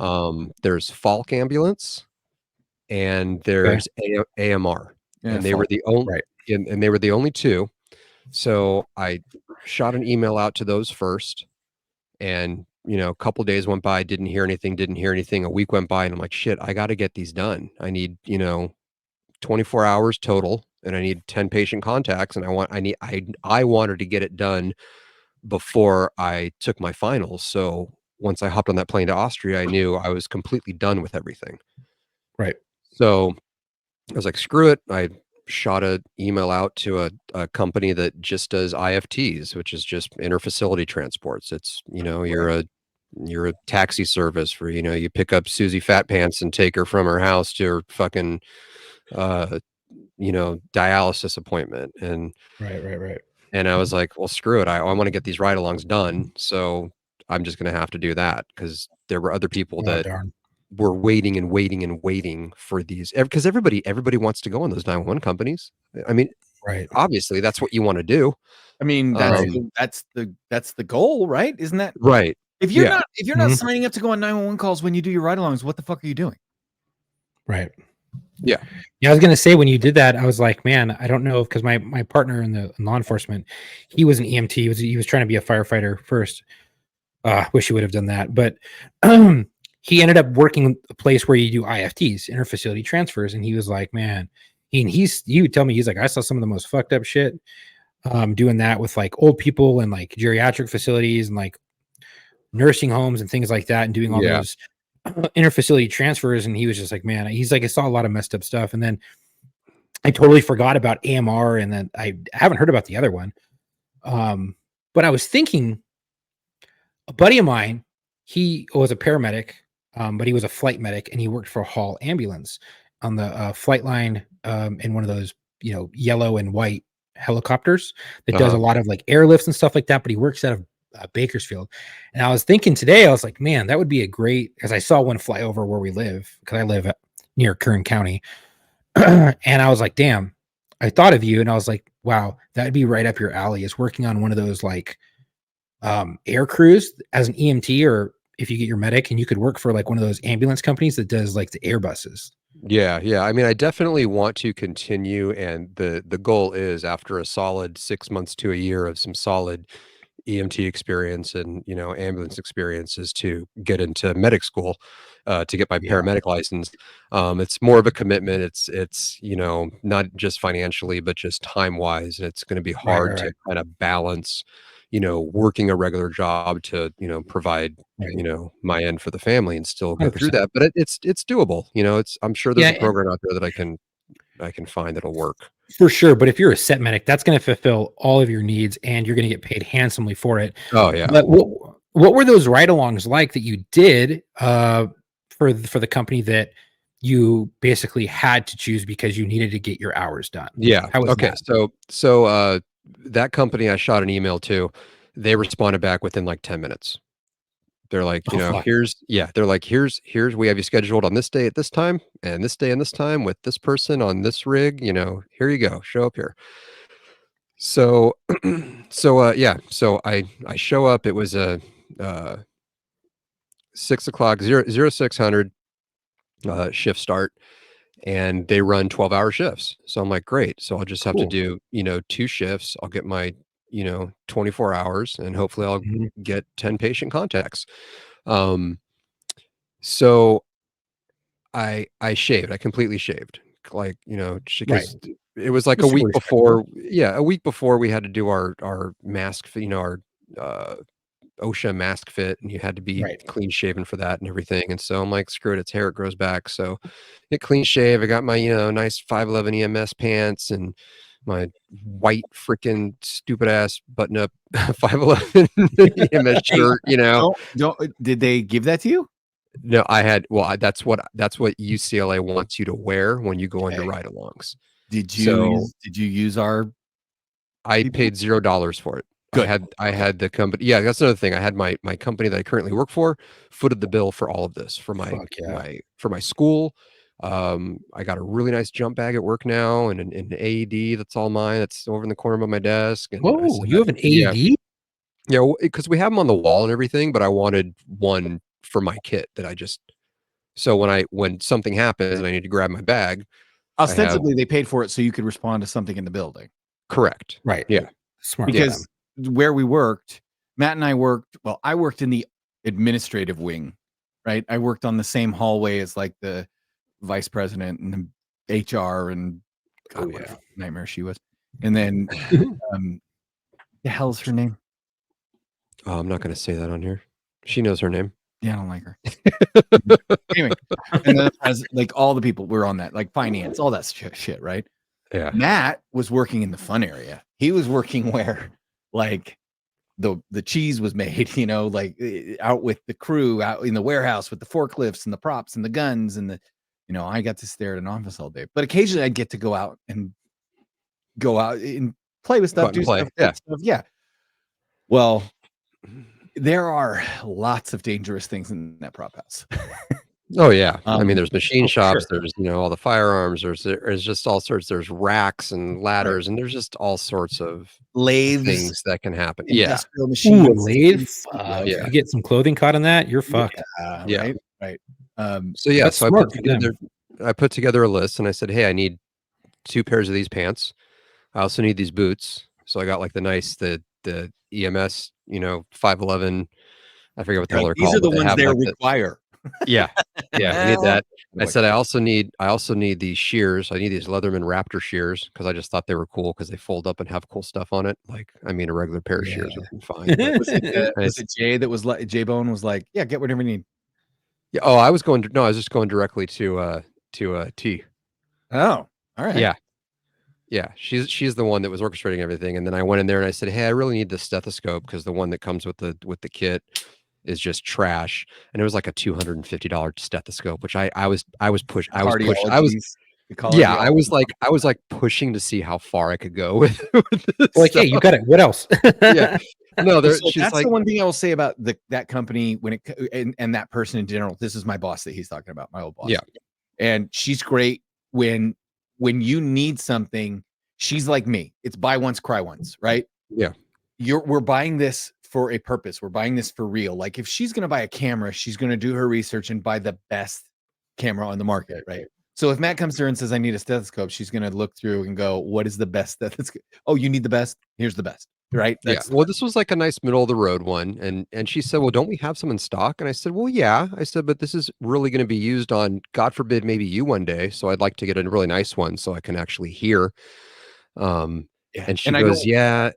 There's Falk Ambulance and there's AMR. And they were the only and they were the only 2. So I shot an email out to those first, and a couple days went by, didn't hear anything. A week went by, and I'm like, shit, I got to get these done. I need 24 hours total, and I need 10 patient contacts, and I wanted to get it done before I took my finals. So once I hopped on that plane to Austria, I knew I was completely done with everything. Right. So I was like, screw it. I shot an email out to a company that just does IFTs, which is just interfacility transports. It's, you're a taxi service for, you pick up Susie Fat Pants and take her from her house to her fucking, dialysis appointment. And right. And I was like, well, screw it. I want to get these ride-alongs done. So I'm just going to have to do that because there were other people that were waiting and waiting for these, because everybody wants to go on those 911 companies. I mean, obviously that's what you want to do. I mean, that's the goal, right? Isn't that right? If you're not signing up to go on 911 calls when you do your ride-alongs, what the fuck are you doing? Right. Yeah. I was gonna say when you did that, I was like, man, I don't know, because my partner in law enforcement, he was an EMT. He was trying to be a firefighter first. Wish he would have done that, but he ended up working a place where you do IFTs, interfacility transfers, and he was like, man, he would tell me, he's like, I saw some of the most fucked up shit doing that with like old people and like geriatric facilities and like nursing homes and things like that, and doing all those interfacility transfers. And he was just like, man, he's like, I saw a lot of messed up stuff. And then I totally forgot about AMR, and then I haven't heard about the other one. But I was thinking, a buddy of mine, he was a paramedic, but he was a flight medic, and he worked for a Hall ambulance on the flight line in one of those, yellow and white helicopters that does a lot of like airlifts and stuff like that. But he works out Bakersfield. And I was thinking today, I was like, man, that would be a great, because I saw one fly over where we live, because I live near Kern County. And I was like, damn, I thought of you. And I was like, wow, that'd be right up your alley, is working on one of those like air crews as an EMT, or if you get your medic, and you could work for like one of those ambulance companies that does like the air buses. Yeah, yeah. I mean, I definitely want to continue, and the goal is after a solid 6 months to a year of some solid EMT experience and, ambulance experience, is to get into medic school, to get my Yeah. paramedic license. It's more of a commitment. It's not just financially, but just time-wise, and it's gonna be hard to Right. kinda balance, working a regular job to, provide, Right. my end for the family and still go through 100%. that, but it's doable. I'm sure there's Yeah, a program out there that I can find that'll work. for sure. But if you're a set medic, that's going to fulfill all of your needs, and you're going to get paid handsomely for it. Oh, yeah. But what were those ride-alongs like that you did for the company that you basically had to choose because you needed to get your hours done? Yeah. How was Okay. that? So that company I shot an email to, they responded back within like 10 minutes. They're like, Oh, fuck. they're like, here's we have you scheduled on this day at this time and this day and this time with this person on this rig, here you go, show up here. So yeah, so I show up. It was a 6 o'clock 0600 shift start, and they run 12-hour shifts. So I'm like, great. So I'll just have to Cool. do, 2 shifts. I'll get my, 24 hours, and hopefully I'll Mhm. get 10 patient contacts. Um, so I shaved. I completely shaved. Like, Right. because it was like That's a super week respectable. before. Yeah, a week before we had to do our mask, our uh OSHA mask fit, and you had to be Right. clean shaven for that and everything. And so I'm like, screw it, it's hair, it grows back. So get clean shave. I got my, nice 511 EMS pants and my white freaking stupid ass button up 511 EMS Hey, shirt. did they give that to you? No, that's what UCLA wants you to wear when you go into Okay. ride-alongs. Did So you use our I people? paid $0 for it. I Good. had I Okay. had the company. Yeah, that's another thing. I had my company that I currently work for footed the bill for all of this for my Fuck yeah. my school. I got a really nice jump bag at work now, and an AED that's all mine. That's over in the corner of my desk. And I Whoa, said, you have an yeah, AED? yeah, because we have them on the wall and everything. But I wanted one for my kit that I just so when something happens and I need to grab my bag, I have Ostensibly, they paid for it so you could respond to something in the building. correct. Right. Yeah, Smart for yeah, them. Because where we worked, Matt and I worked, well, I worked in the administrative wing, right? I worked on the same hallway as like the vice president and the HR and God, Oh, what a yeah. nightmare she was. And then the hell's her name? Oh, I'm not going to say that on here. She knows her name. Yeah, I don't like her. Anyway, and then as like all the people were on that, like finance, all that shit, right? Yeah. Matt was working in the fun area. He was working where like the cheese was made, like out with the crew out in the warehouse with the forklifts and the props and the guns and I got to stare at an office all day. But occasionally I'd get to go out and play with Go stuff, out and do play. stuff, Yeah. fix stuff. Yeah. Well, there are lots of dangerous things in that prop house. Oh, yeah. I mean, there's machine for sure. shops, there's, all the firearms, there's just all sorts, there's racks and Right. ladders, and there's just all sorts of Lathes, things that can happen. Yeah. industrial Ooh, a machines. lathe? Fuck. Yeah. You get some clothing caught in that, you're fucked. Yeah. Right. So, yeah, That's so smart for them. I put together a list, and I said, "Hey, I need 2 pairs of these pants. I also need these boots." So I got like the EMS, 511, I forget what the You're hell like, they're these are called, the but they ones have they like the require. yeah. Yeah, I need that. I Like, said, I also need these shears. I need these Leatherman Raptor shears because I just thought they were cool because they fold up and have cool stuff on it. Like, I mean, a regular pair of shears Yeah. would be fine, but was it Jay that was like Jay Bone was like, yeah, get whatever you need. yeah. Oh, I was just going directly to T. Oh, all right. Yeah. Yeah, she's the one that was orchestrating everything, and then I went in there and I said, "Hey, I really need this stethoscope because the one that comes with the kit is just trash." And it was like a $250 stethoscope, which I was pushed. I was pushed. Cardiologies. The Yeah, I was cardiology. like pushing to see how far I could go with this Like, hey, you stuff. got it. What else? Yeah. No, there So she's that's like, the one thing I will say about that company when and that person in general. This is my boss that he's talking about, my old boss. yeah, And she's great when you need something. She's like me. It's buy once, cry once, right? yeah, We're buying this for a purpose. We're buying this for real. Like if she's gonna buy a camera, she's gonna do her research and buy the best camera on the market, right? So if Matt comes to her and says, I need a stethoscope, she's gonna look through and go, what is the best stethoscope? Oh, you need the best? Here's the best, right? yeah. That's Well, this was like a nice middle of the road one, and she said, "Well, don't we have some in stock?" And I said, "Well, yeah." I said, "But this is really going to be used on, God forbid, maybe you one day. So I'd like to get a really nice one so I can actually hear." Um, yeah. and she And I goes, don't "Yeah."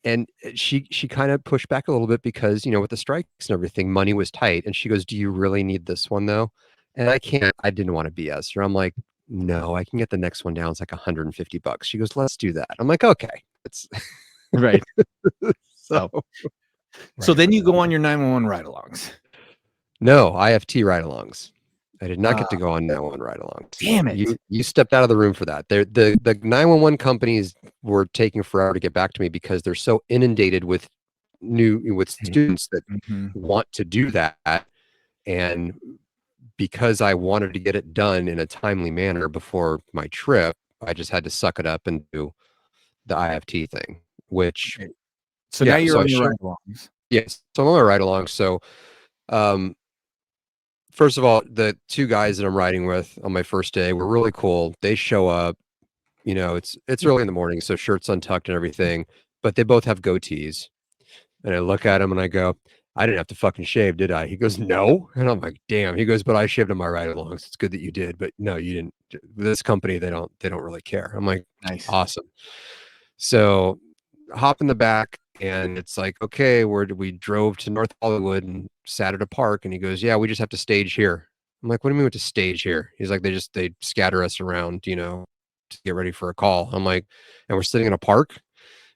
And she kind of pushed back a little bit because, with the strikes and everything, money was tight. And she goes, "Do you really need this one though?" And I didn't want to BS her. I'm like, "No, I can get the next one down. It's like $150." She goes, "Let's do that." I'm like, "Okay." It's right. so So then you go on your 911 ride-alongs. no IFT ride-alongs. I did not get to Uh, go on 911 ride-alongs. damn it. You stepped out of the room for that. The 911 companies were taking forever to get back to me because they're so inundated with students that Mhm. want to do that. And because I wanted to get it done in a timely manner before my trip, I just had to suck it up and do the IFT thing, which, Okay. So now yeah, you're so I on your showed, ride-alongs. yes, so I'm on my ride along. So, um, first of all, the two guys that I'm riding with on my first day were really cool. They show up, it's early in the morning, so shirts untucked and everything, but they both have goatees. And I look at him and I go, "I didn't have to fucking shave, did I?" He goes, "No." And I'm like, "Damn." He goes, "But I shaved on my ride alongs. It's good that you did, but no, you didn't. This company, they don't really care." I'm like, Nice. "Awesome." So hop in the back and it's like, "Okay, we drove to North Hollywood and sat at a park." And he goes, "Yeah, we just have to stage here." I'm like, "What do you mean we have to stage here?" He's like, they scatter us around, to get ready for a call." I'm like, "And we're sitting in a park?"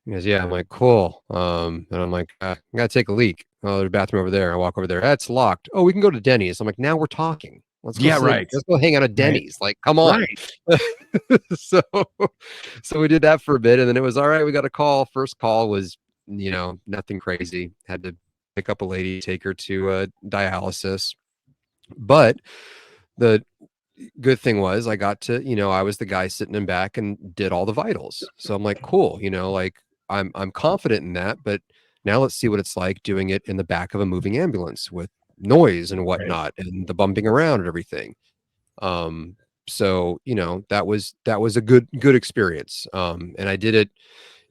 He goes, "Yeah." I'm like, "Cool." And I'm like, I gotta take a leak. Oh, there's a bathroom over there. I walk over there. That's locked. Oh, we can go to Denny's. I'm like, now we're talking. Let's go Yeah, sit. right. Let's go hang out at Right. Denny's. Like, come on. Right. so, so we did that for a bit, and then it was all right. We got a call. First call was, nothing crazy. Had to pick up a lady, take her to dialysis. But the good thing was I got to, I was the guy sitting in back and did all the vitals. So I'm like, cool, like I'm confident in that, but now let's see what it's like doing it in the back of a moving ambulance with noise and whatnot and the bumping around and everything. Um, so that was a good experience. And I did it,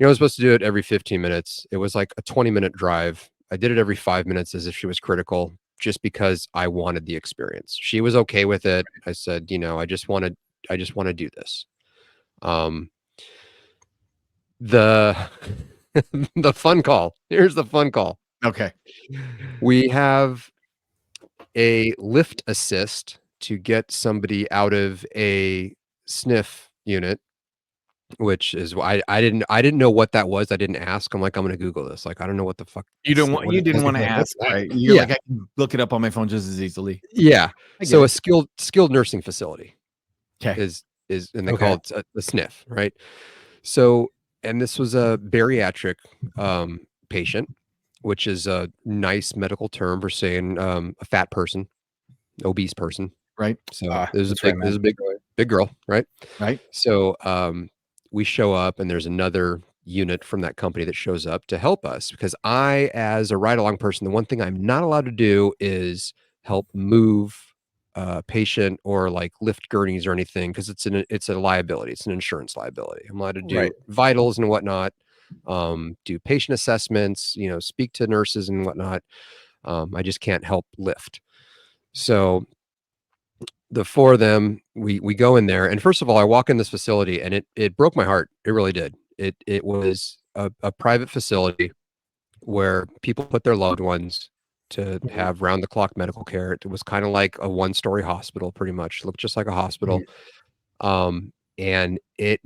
I was supposed to do it every 15 minutes. It was like a 20-minute drive. I did it every 5 minutes as if she was critical, just because I wanted the experience. She was okay with it. I said, I just want to do this. Um, the the fun call. Here's the fun call. Okay. We have a lift assist to get somebody out of a sniff unit, which is why I didn't know what that was. I didn't ask. I'm like, I'm gonna Google this. Like, I don't know what the fuck. You didn't want to Like, what's ask, that? right? You're Yeah, like, I can look it up on my phone just as easily. yeah. I get So a it. skilled nursing facility Okay. is and they call Okay. it a sniff, right? So, and this was a bariatric patient, which is a nice medical term for saying a fat person, obese person. Right. So That's right, this is man. a big girl, right? Right. So we show up and there's another unit from that company that shows up to help us because I, as a ride along person, the one thing I'm not allowed to do is help move a patient or like lift gurneys or anything because it's a liability. It's an insurance liability. I'm allowed to do Right. vitals and whatnot, do patient assessments, speak to nurses and whatnot. I just can't help lift. So the four of them, we go in there, and first of all, I walk in this facility, and it broke my heart. It really did. It was a private facility where people put their loved ones to Mhm. have round the clock medical care. It was kind of like a one-story hospital, pretty much. Looked just like a hospital. Mhm. And it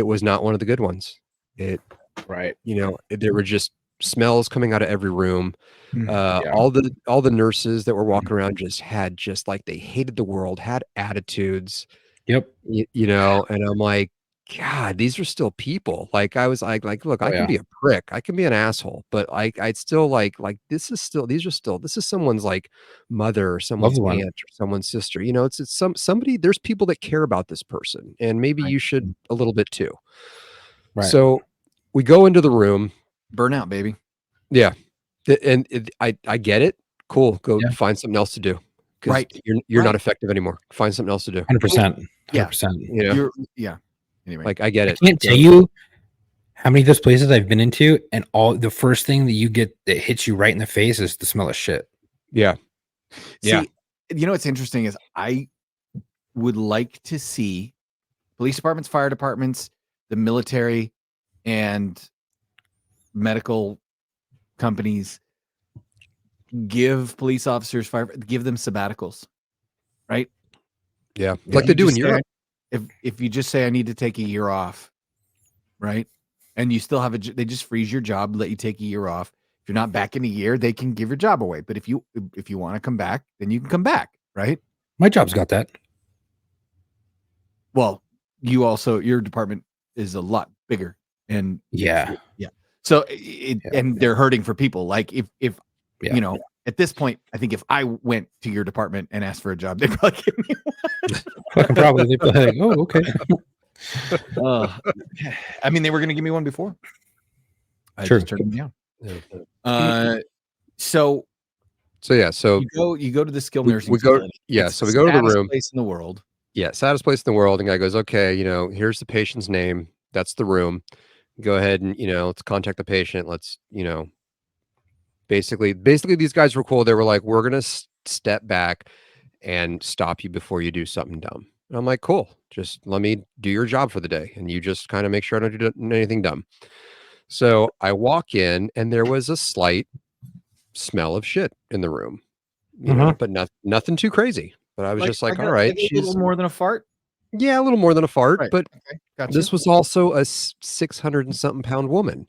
was not one of the good ones. It, Right. there were just smells coming out of every room. Yeah. All the nurses that were walking around just like they hated the world, had attitudes, Yep. and I'm like, God, these are still people. Like I was like, look, I Oh, can yeah. be a prick, I can be an asshole, but I'd still like this is someone's like mother or someone's Loved one. aunt or someone's sister. You know, it's somebody. There's people that care about this person, and maybe Right. you should a little bit too. Right. So we go into the room. Burnout, baby. Yeah, I get it. Cool. Go Yeah. find something else to do because Right. you're not Right. effective anymore. Find something else to do. 100%. Yeah. 100%. You know, Yeah. Anyway, like I get I it. can't So- tell you how many of those places I've been into, and all the first thing that you get that hits you right in the face is the smell of shit. Yeah. Yeah. see, you know what's interesting is I would like to see police departments, fire departments, the military, and medical companies give police officers, give them sabbaticals, right? Yeah. If Like you they do in just say- Europe. If you just say I need to take a year off, right, and you still have they just freeze your job, let you take a year off. If you're not back in a year, they can give your job away. But if you want to come back, then you can come back, right? My job's got that. Well, your department is a lot bigger, and Yeah. so Yeah. and they're hurting for people. Like if Yeah. you know, at this point, I think if I went to your department and asked for a job, they'd probably give me Fucking probably. They'd be like, oh, okay. I mean, they were going to give me one before. I Sure. just turned them down. Yeah. So yeah. So you go to the skilled we nursing go. facility. Yeah. It's So we go to the saddest room. place in the world. Yeah. Saddest place in the world. And guy goes, okay, you know, here's the patient's name. That's the room. Go ahead and, you know, let's contact the patient. Let's, you know, basically these guys were cool. They were like, we're going to step back and stop you before you do something dumb. And I'm like, cool. Just let me do your job for the day. And you just kind of make sure I don't do anything dumb. So I walk in and there was a slight smell of shit in the room, you know, but nothing too crazy. But I was just like, all right, a little more than a fart. yeah, a little more than a fart, Right. but Okay, gotcha. this was also a 600 and something pound woman,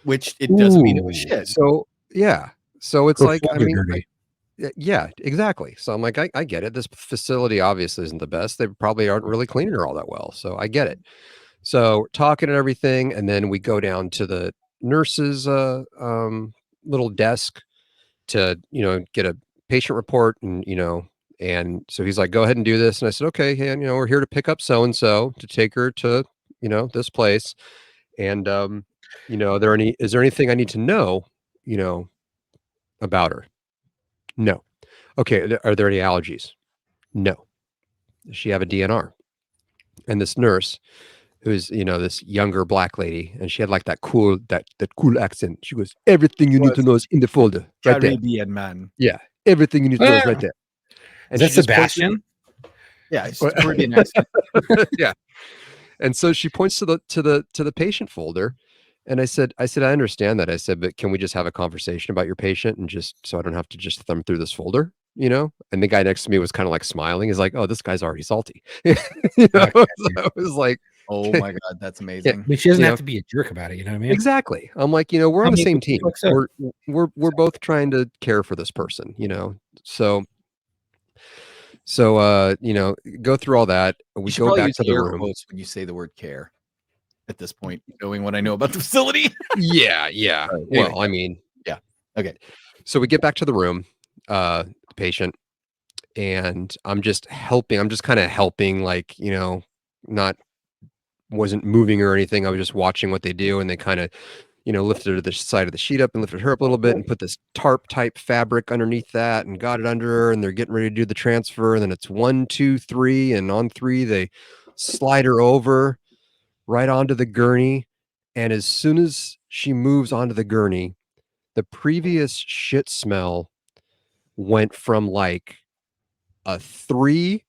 which it doesn't mean it was shit. So yeah, so it's Her like, I folder mean, dirty. yeah, exactly. So I'm like, I get it. This facility obviously isn't the best. They probably aren't really cleaning her all that well. So I get it. So we're talking and everything, and then we go down to the nurse's little desk to, you know, get a patient report, and you know, and so he's like, go ahead and do this. And I said, okay, hey, and, you know, we're here to pick up so and so to take her to, you know, this place. And you know, is there anything I need to know, you know, about her? No. Okay, are there any allergies? No. Does she have a DNR? And this nurse, who's, you know, this younger black lady, and she had like that cool accent. She goes, everything you need to know is in the folder, right there. Caribbean man. Yeah, everything you need to know is right there. Is And that she just points to- Sebastian? Yeah, it's Caribbean accent. yeah. And so she points to the patient folder, and I said, I understand that. I said, but can we just have a conversation about your patient, and just so I don't have to just thumb through this folder, you know? And the guy next to me was kind of like smiling. He's like, oh, this guy's already salty. You know? Okay. So I was like, Oh my god, that's amazing. But she doesn't You have know, to be a jerk about it. You know what I mean? exactly. I'm like, you know, we're How on the many same people team. fucks up? We're both trying to care for this person, you know. So you know, go through all that. You We should go probably back use to the air room. quotes when you say the word care. At this point, knowing what I know about the facility. Yeah. Right, Well, anyway. I mean, Yeah. Okay. So we get back to the room, the patient, and I'm just helping. I'm just kind of helping, like, you know, wasn't moving or anything. I was just watching what they do, and they kind of, you know, lifted the side of the sheet up and lifted her up a little bit and put this tarp type fabric underneath that and got it under her, and they're getting ready to do the transfer. And then it's 1, 2, 3, and on 3 they slide her over right onto the gurney. And as soon as she moves onto the gurney, the previous shit smell went from like a 3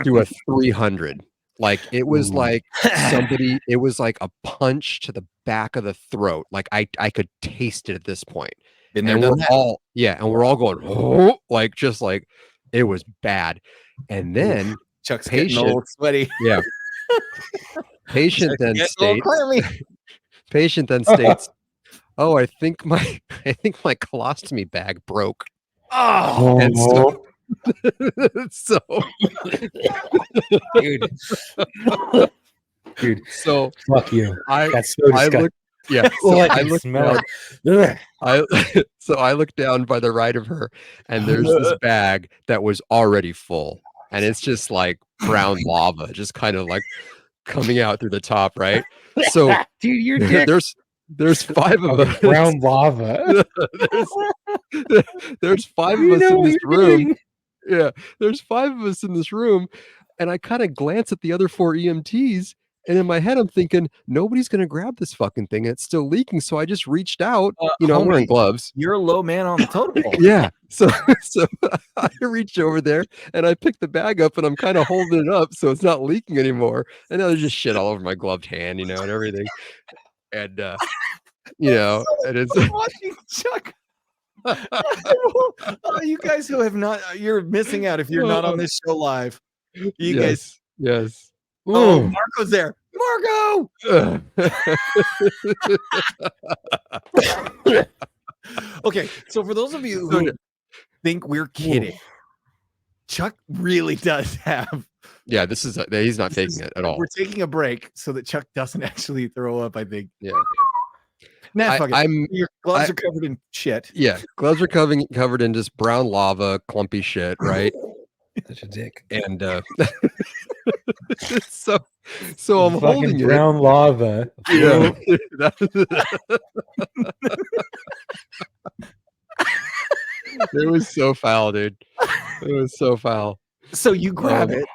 to a 300. Like it was like it was like a punch to the back of the throat. Like I could taste it at this point. Been there, And done we're that. all, yeah, and we're all going, oh, like just like it was bad. And then Chuck's getting patient, old, sweaty. yeah. Patient Chuck's then getting old, clammy. states, oh, I think my colostomy bag broke. Oh, And so so dude. Dude, So fuck you. I That's so I disgusting. look yeah. Well, So I I can look smell down, it. I look down by the right of her, and there's this bag that was already full, and it's just like brown lava, just kind of like coming out through the top, right? So Dude, your dick there's 5 of fucking us. brown lava. There's 5 of You us know in what this you're room. doing. Yeah, there's 5 of us in this room, and I kind of glance at the other 4 EMTs, and in my head I'm thinking nobody's gonna grab this fucking thing, and it's still leaking. So I just reached out. I'm wearing Homie, gloves. you're a low man on the totem pole. Yeah. So so I reach over there and I pick the bag up and I'm kind of holding it up so it's not leaking anymore. And now there's just shit all over my gloved hand, and everything. And it is I'm watching Chuck. You guys who have not, you're missing out if you're not on this show live. You guys. Yes. Oh, Marco's there. Marco. Okay, so for those of you who think we're kidding, Chuck really does have. Yeah, he's not taking it at all. We're taking a break so that Chuck doesn't actually throw up, I think. Yeah. Nah, fuck it. Your gloves I- are covered in shit. Yeah, gloves are covered in just brown lava, clumpy shit, right? Such a dick. And so I'm Fucking holding it. brown lava. Yeah. It was so foul, dude. It was so foul. So you grab it.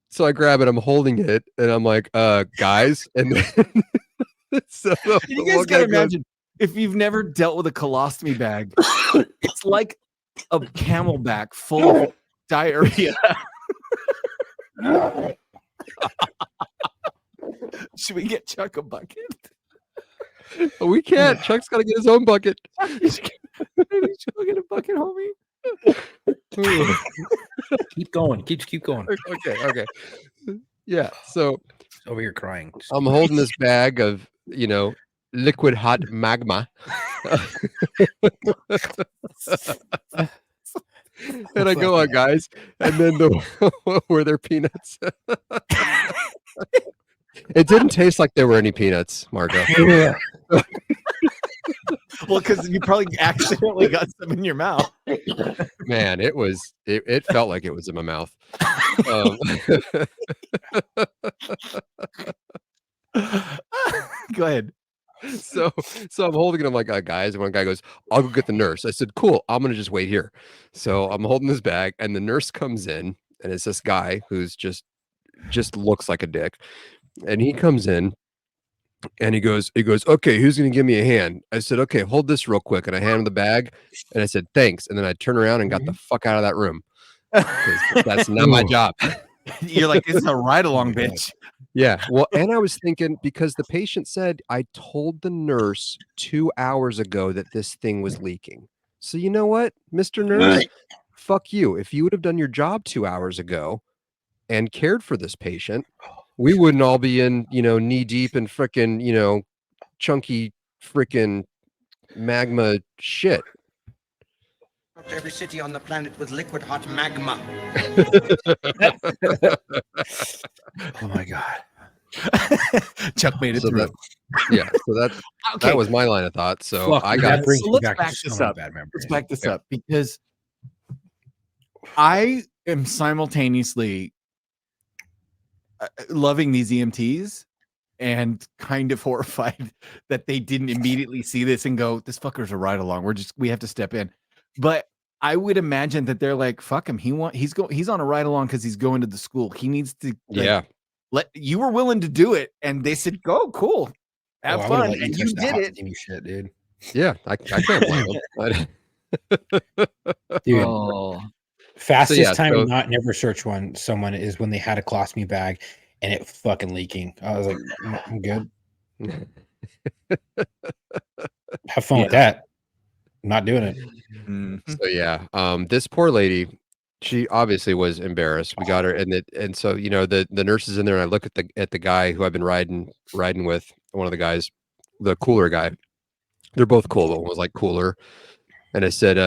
So I grab it, I'm holding it, and I'm like, guys, and then so You guys gotta imagine if you've never dealt with a colostomy bag, it's like a camelback full of diarrhea. Should we get Chuck a bucket? We can't. Chuck's got to get his own bucket. Maybe Chuck will get a bucket, homie. Keep going. Keep going. Okay. Yeah. So Over here crying. I'm holding this bag of, liquid hot magma. And I go, guys, and then were there peanuts? It didn't taste like there were any peanuts, Marco. Yeah. Well, because you probably accidentally got some in your mouth. Man, it felt like it was in my mouth. Go ahead. So I'm holding it. I'm like, guys, and one guy goes, I'll go get the nurse. I said, cool, I'm gonna just wait here. So I'm holding this bag, and the nurse comes in, and it's this guy who's just looks like a dick. And he comes in and he goes, okay, who's gonna give me a hand? I said, okay, hold this real quick. And I hand him the bag and I said, thanks. And then I turned around and got the fuck out of that room. 'Cause that's not my job. You're like, this is a ride along, bitch. Yeah. Well, and I was thinking, because the patient said, I told the nurse 2 hours ago that this thing was leaking. So you know what, Mr. Nurse? Fuck you. If you would have done your job 2 hours ago and cared for this patient, we wouldn't all be in, knee deep in frickin', chunky frickin' magma shit. Every city on the planet with liquid hot magma. Oh my god. Chuck made it So through. That was my line of thought. So Fuck, I that got brings so me let's back back to this so many up. bad memories. Let's back this up, because I am simultaneously loving these EMTs and kind of horrified that they didn't immediately see this and go, this fucker's a ride along. We have to step in. But I would imagine that they're like, fuck him. He's on a ride along because he's going to the school. He needs to you were willing to do it, and they said, go, cool. Have I fun. would've let And touch you that did hot it. steamy shit, dude. Yeah, I can't blame them. Dude, Oh. fastest time to not never search someone is when they had a colostomy bag and it fucking leaking. I was like, I'm good. Have fun with that. I'm not doing it. So yeah, this poor lady, she obviously was embarrassed. We got her, and so the nurse is in there, and I look at the guy who I've been riding with, one of the guys, the cooler guy. They're both cool, but one was like cooler. And I said,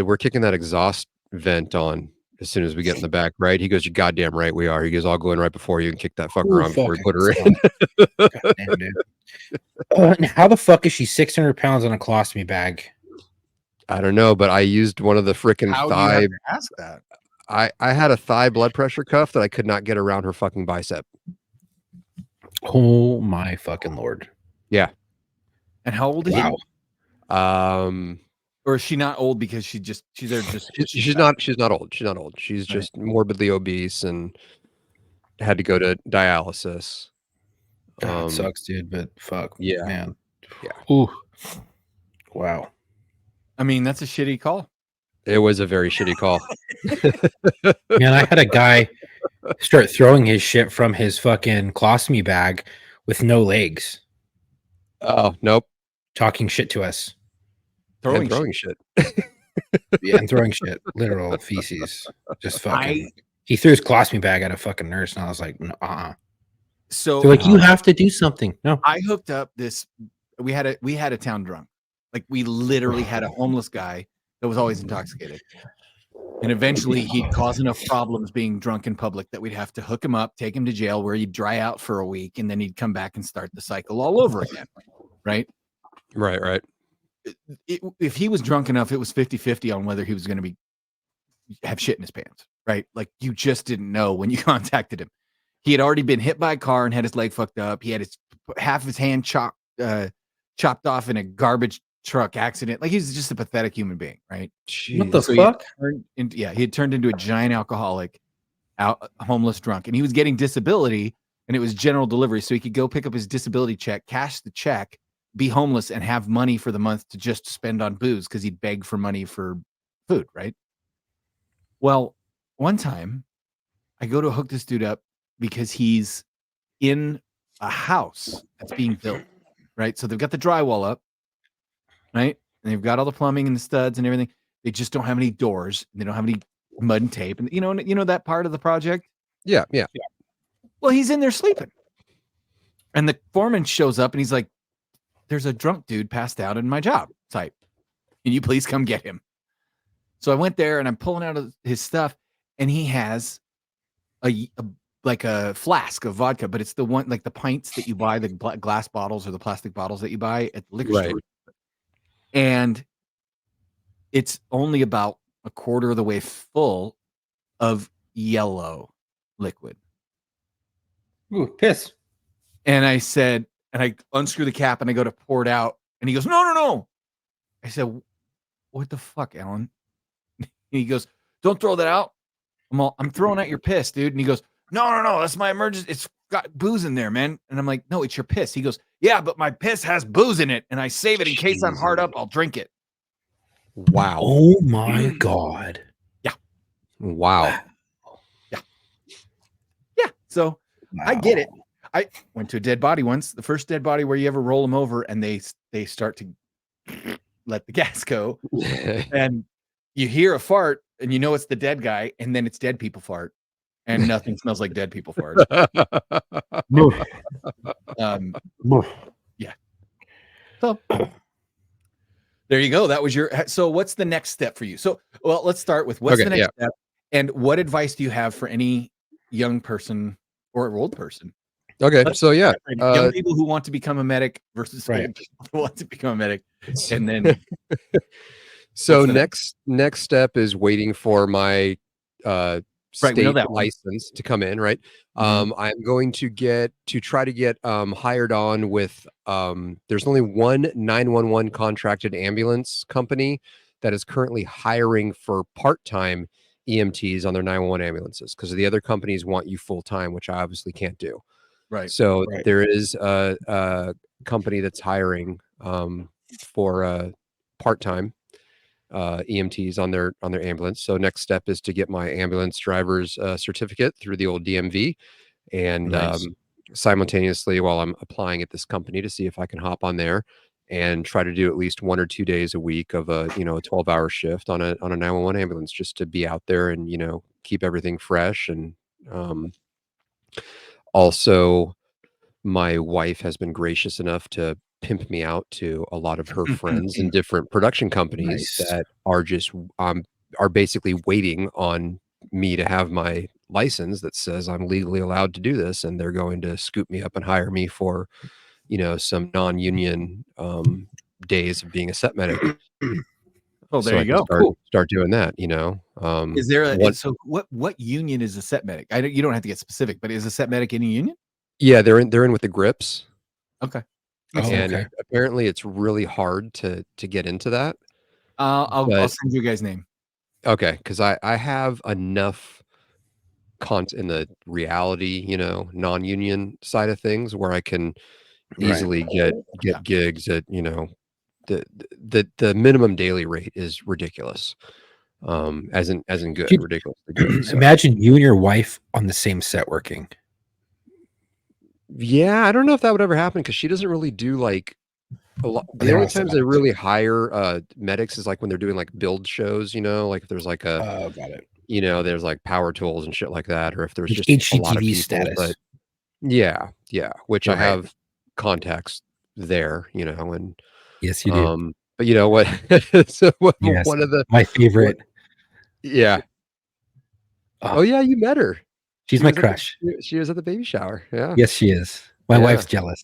we're kicking that exhaust vent on. as soon as we get in the back, right? He goes, "You're goddamn right we are." He goes, "I'll go in right before you and kick that fucker Ooh, around before we fucking put her son. in." Goddamn, dude. And how the fuck is she 600 pounds on a colostomy bag? I don't know, but I used one of the freaking How do you have thigh. to ask that? I had a thigh blood pressure cuff that I could not get around her fucking bicep. Oh my fucking lord! Yeah. And how old is Wow. Um, Or is she not old because she's there just she's not old. She's not old. She's Right. just morbidly obese and had to go to dialysis. God, sucks, dude. But fuck, yeah. man. Yeah. Ooh. Wow. I mean, that's a shitty call. It was a very shitty call. Man, I had a guy start throwing his shit from his fucking colostomy bag with no legs, Oh, nope. talking shit to us. And throwing shit. Yeah, and throwing shit, literal feces. Just fucking. He threw his colostomy bag at a fucking nurse, and I was like, no, So They're like, you have to do something. No. I hooked up this. We had a town drunk. Like we literally had a homeless guy that was always intoxicated. And eventually he'd cause enough problems being drunk in public that we'd have to hook him up, take him to jail where he'd dry out for a week, and then he'd come back and start the cycle all over again. Right? Right. If he was drunk enough, it was 50-50 on whether he was going to have shit in his pants. Right? Like you just didn't know when you contacted him. He had already been hit by a car and had his leg fucked up. He had half his hand chopped off in a garbage truck accident. Like he's just a pathetic human being, right? Jeez. What the fuck? He had turned into a giant alcoholic, homeless drunk, and he was getting disability, and it was general delivery, so he could go pick up his disability check, cash the check, be homeless, and have money for the month to just spend on booze because he'd beg for money for food, right? Well, one time I go to hook this dude up because he's in a house that's being built, right? So they've got the drywall up, right? And they've got all the plumbing and the studs and everything. They just don't have any doors. They don't have any mud and tape. And you know that part of the project? Yeah. Well, he's in there sleeping. And the foreman shows up and he's like, there's a drunk dude passed out in my job site. Can you please come get him? So I went there and I'm pulling out his stuff, and he has like a flask of vodka, but it's the one like the pints that you buy, the glass bottles or the plastic bottles that you buy at the liquor store. And it's only about a quarter of the way full of yellow liquid. Ooh, piss. And I said, and I unscrew the cap and I go to pour it out. And he goes, no. I said, what the fuck, Alan? And he goes, don't throw that out. I'm throwing out your piss, dude. And he goes, no, that's my emergency. It's got booze in there, man. And I'm like, no, it's your piss. He goes, yeah, but my piss has booze in it. And I save it in case I'm hard up. I'll drink it. Wow. Oh my God. Yeah. Wow. Yeah. So Wow. I get it. I went to a dead body once, the first dead body where you ever roll them over and they start to let the gas go. And you hear a fart and you know it's the dead guy, and then it's dead people fart. And nothing smells like dead people fart. Yeah. So there you go. That was so what's the next step for you? So, well, let's start with what's the next step, and what advice do you have for any young person or old person? Okay. So yeah, young people who want to become a medic versus old people who want to become a medic. And then so next step is waiting for my state license to come in, right? I'm going to try to get hired on with there's only one 911 contracted ambulance company that is currently hiring for part-time EMTs on their 911 ambulances, because the other companies want you full-time, which I obviously can't do. Right. So there is a company that's hiring for part-time EMTs on their ambulance. So next step is to get my ambulance driver's certificate through the old DMV, and simultaneously while I'm applying at this company to see if I can hop on there and try to do at least 1 or 2 days a week of a 12-hour shift on a 911 ambulance, just to be out there and keep everything fresh. And also my wife has been gracious enough to pimp me out to a lot of her friends in different production companies that are just are basically waiting on me to have my license that says I'm legally allowed to do this, and they're going to scoop me up and hire me for, some non-union days of being a set medic. Oh, So there I you can go. start Cool. start doing that. Is there What so what union is a set medic? You don't have to get specific, but is a set medic in a union? Yeah, they're in with the grips, Okay. Oh, and okay. apparently it's really hard to get into that. I'll But send you guys name. okay, because I have enough in the reality, non-union side of things where I can easily get Yeah. gigs at, the minimum daily rate is ridiculous. As in good, Dude, ridiculously good. So imagine you and your wife on the same set working. yeah, I don't know if that would ever happen because she doesn't really do like a lot. The They're only all set times they medics. really hire medics is like when they're doing like build shows, like if there's like Oh, got it. there's like power tools and shit like that, or if there's Like just a lot of HGTV people. status. But yeah, which I Right. have contacts there, and Yes, you do. but you know what? So Yes. one of the My favorite. yeah. Oh, Oh yeah, you met her. she's She my was at crush. she was at the baby shower. Yeah. Yes, she is. My Yeah. wife's jealous.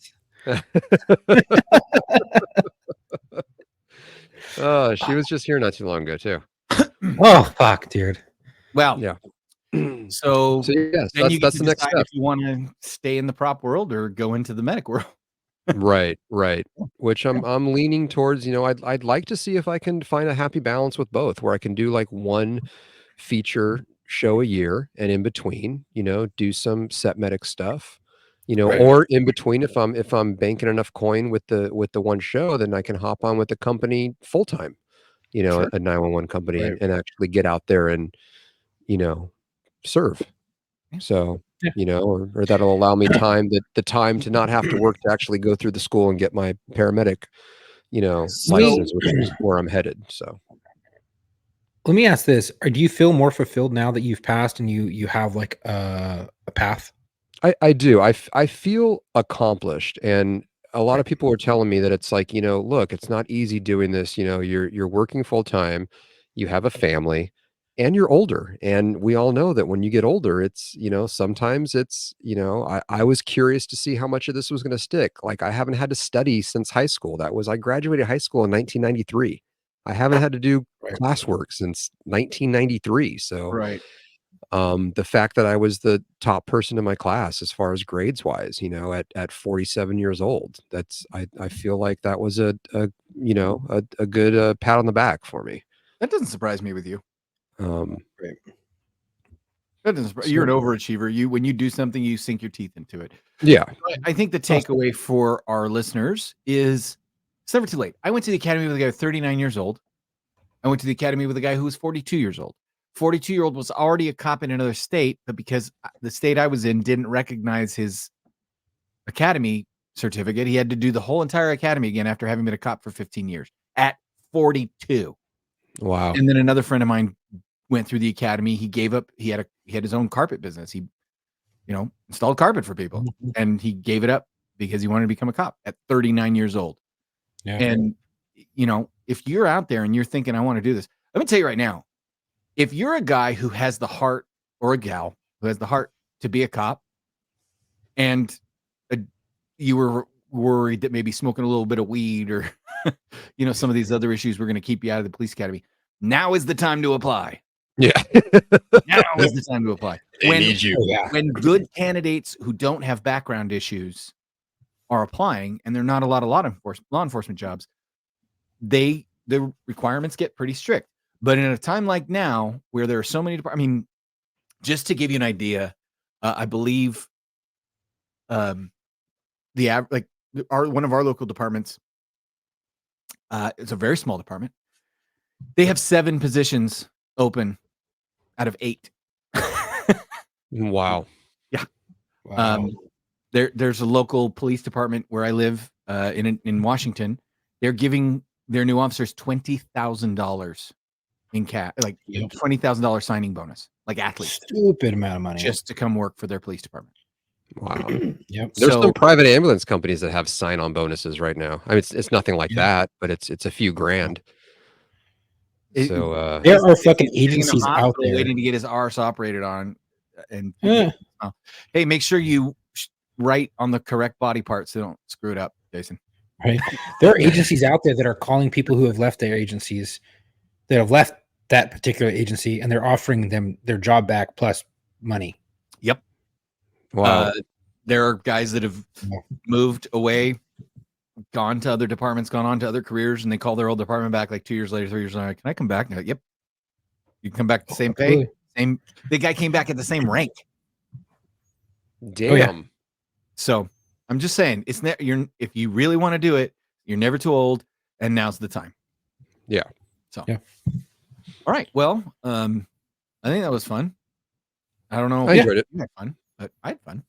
Oh, she was just here not too long ago too. Oh, fuck, dude. Well, Yeah. so So yes, then you get that's to the next decide step. if you want to stay in the prop world or go into the medic world. Right. Which I'm leaning towards, I'd like to see if I can find a happy balance with both, where I can do like one feature show a year, and in between, do some set medic stuff, Right. or in between, if I'm banking enough coin with the one show, then I can hop on with the company full time, Sure. a 911 company, Right. and actually get out there and, serve. Yeah. So, Yeah. or that'll allow me the time to not have to work to actually go through the school and get my paramedic, license, which is where I'm headed. So Let me ask this: do you feel more fulfilled now that you've passed and you have like a path? I do. I feel accomplished, and a lot Right. of people are telling me that it's like, look, it's not easy doing this. You're working full time, you have a family, and you're older. And we all know that when you get older, it's, sometimes it's, I was curious to see how much of this was going to stick. Like I haven't had to study since high school. I graduated high school in 1993. I haven't had to do Right. classwork since 1993. So Right. the fact that I was the top person in my class as far as grades wise, at 47 years old, I feel like that was a good pat on the back for me. That doesn't surprise me with you. Um, Right. That doesn't surprise, you're an overachiever. When you do something, you sink your teeth into it. yeah, I think the takeaway for our listeners is it's never too late. I went to the academy with a guy 39 years old. I went to the academy with a guy who was 42 years old. 42-year-old was already a cop in another state, but because the state I was in didn't recognize his academy certificate, he had to do the whole entire academy again after having been a cop for 15 years at 42. wow, And then another friend of mine went through the academy. He gave up. He had his own carpet business. He, installed carpet for people, and he gave it up because he wanted to become a cop at 39 years old. Yeah. And if you're out there and you're thinking, I want to do this, let me tell you right now, if you're a guy who has the heart, or a gal who has the heart to be a cop, and you were worried that maybe smoking a little bit of weed or some of these other issues were going to keep you out of the police academy, now is the time to apply. yeah, Now is the time to apply. they need you. When good candidates who don't have background issues are applying, and they're not a lot of law enforcement jobs, the requirements get pretty strict. But in a time like now, where there are so many, just to give you an idea, I believe, one of our local departments, it's a very small department. They have 7 positions open out of 8. Wow. Wow. There's a local police department where I live in Washington. They're giving their new officers $20,000 in cash, like $20,000 signing bonus, like athletes, Stupid amount of money. just to come work for their police department. Wow. Yep. There's So- some private ambulance companies that have sign-on bonuses right now. I mean, it's nothing like Yeah. that, but it's a few grand. So there are he's fucking sitting in the agencies out hospital there. waiting to get his arse operated on, and Yeah. hey, make sure you write on the correct body part so don't screw it up, Jason. Right. There are agencies out there that are calling people who have left their agencies, that have left that particular agency, and they're offering them their job back plus money. Yep. wow. There are guys that have moved away, gone to other departments, gone on to other careers, and they call their old department back like 2 years later, 3 years later. Can I come back? And they're like, yep. You can come back at the same pay. Absolutely. The guy came back at the same rank. Damn. yeah. So I'm just saying, it's if you really want to do it, you're never too old, and now's the time. Yeah. So yeah. All right. Well, I think that was fun. I don't know. I enjoyed it. You had fun, but I had fun.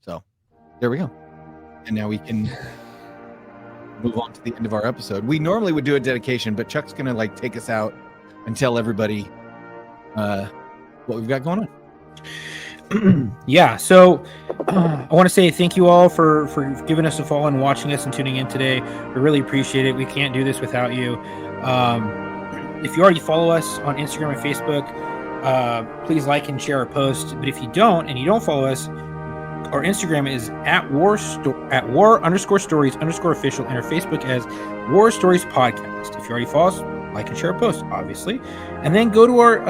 So there we go. And now we can move on to the end of our episode. We normally would do a dedication, but Chuck's gonna like take us out and tell everybody what we've got going on. Yeah, so I want to say thank you all for giving us a follow and watching us and tuning in today. We really appreciate it. We can't do this without you. If you already follow us on Instagram and Facebook, please like and share our post. But if you don't, and you don't follow us, our Instagram is at war_stories_official, and our Facebook as War Stories Podcast. If you already follow us, like and share a post, obviously. And then go to our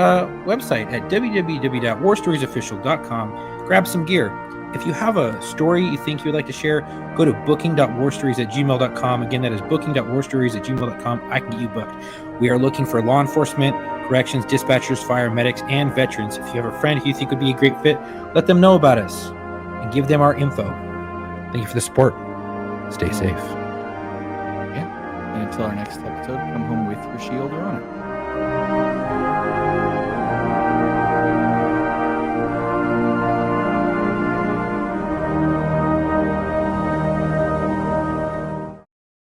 website at www.warstoriesofficial.com. Grab some gear. If you have a story you think you would like to share, go to booking.warstories@gmail.com. Again, that is booking.warstories@gmail.com. I can get you booked. We are looking for law enforcement, corrections, dispatchers, fire, medics, and veterans. If you have a friend who you think would be a great fit, let them know about us and give them our info. Thank you for the support. Stay safe. And until our next episode, come home with your shield or on it.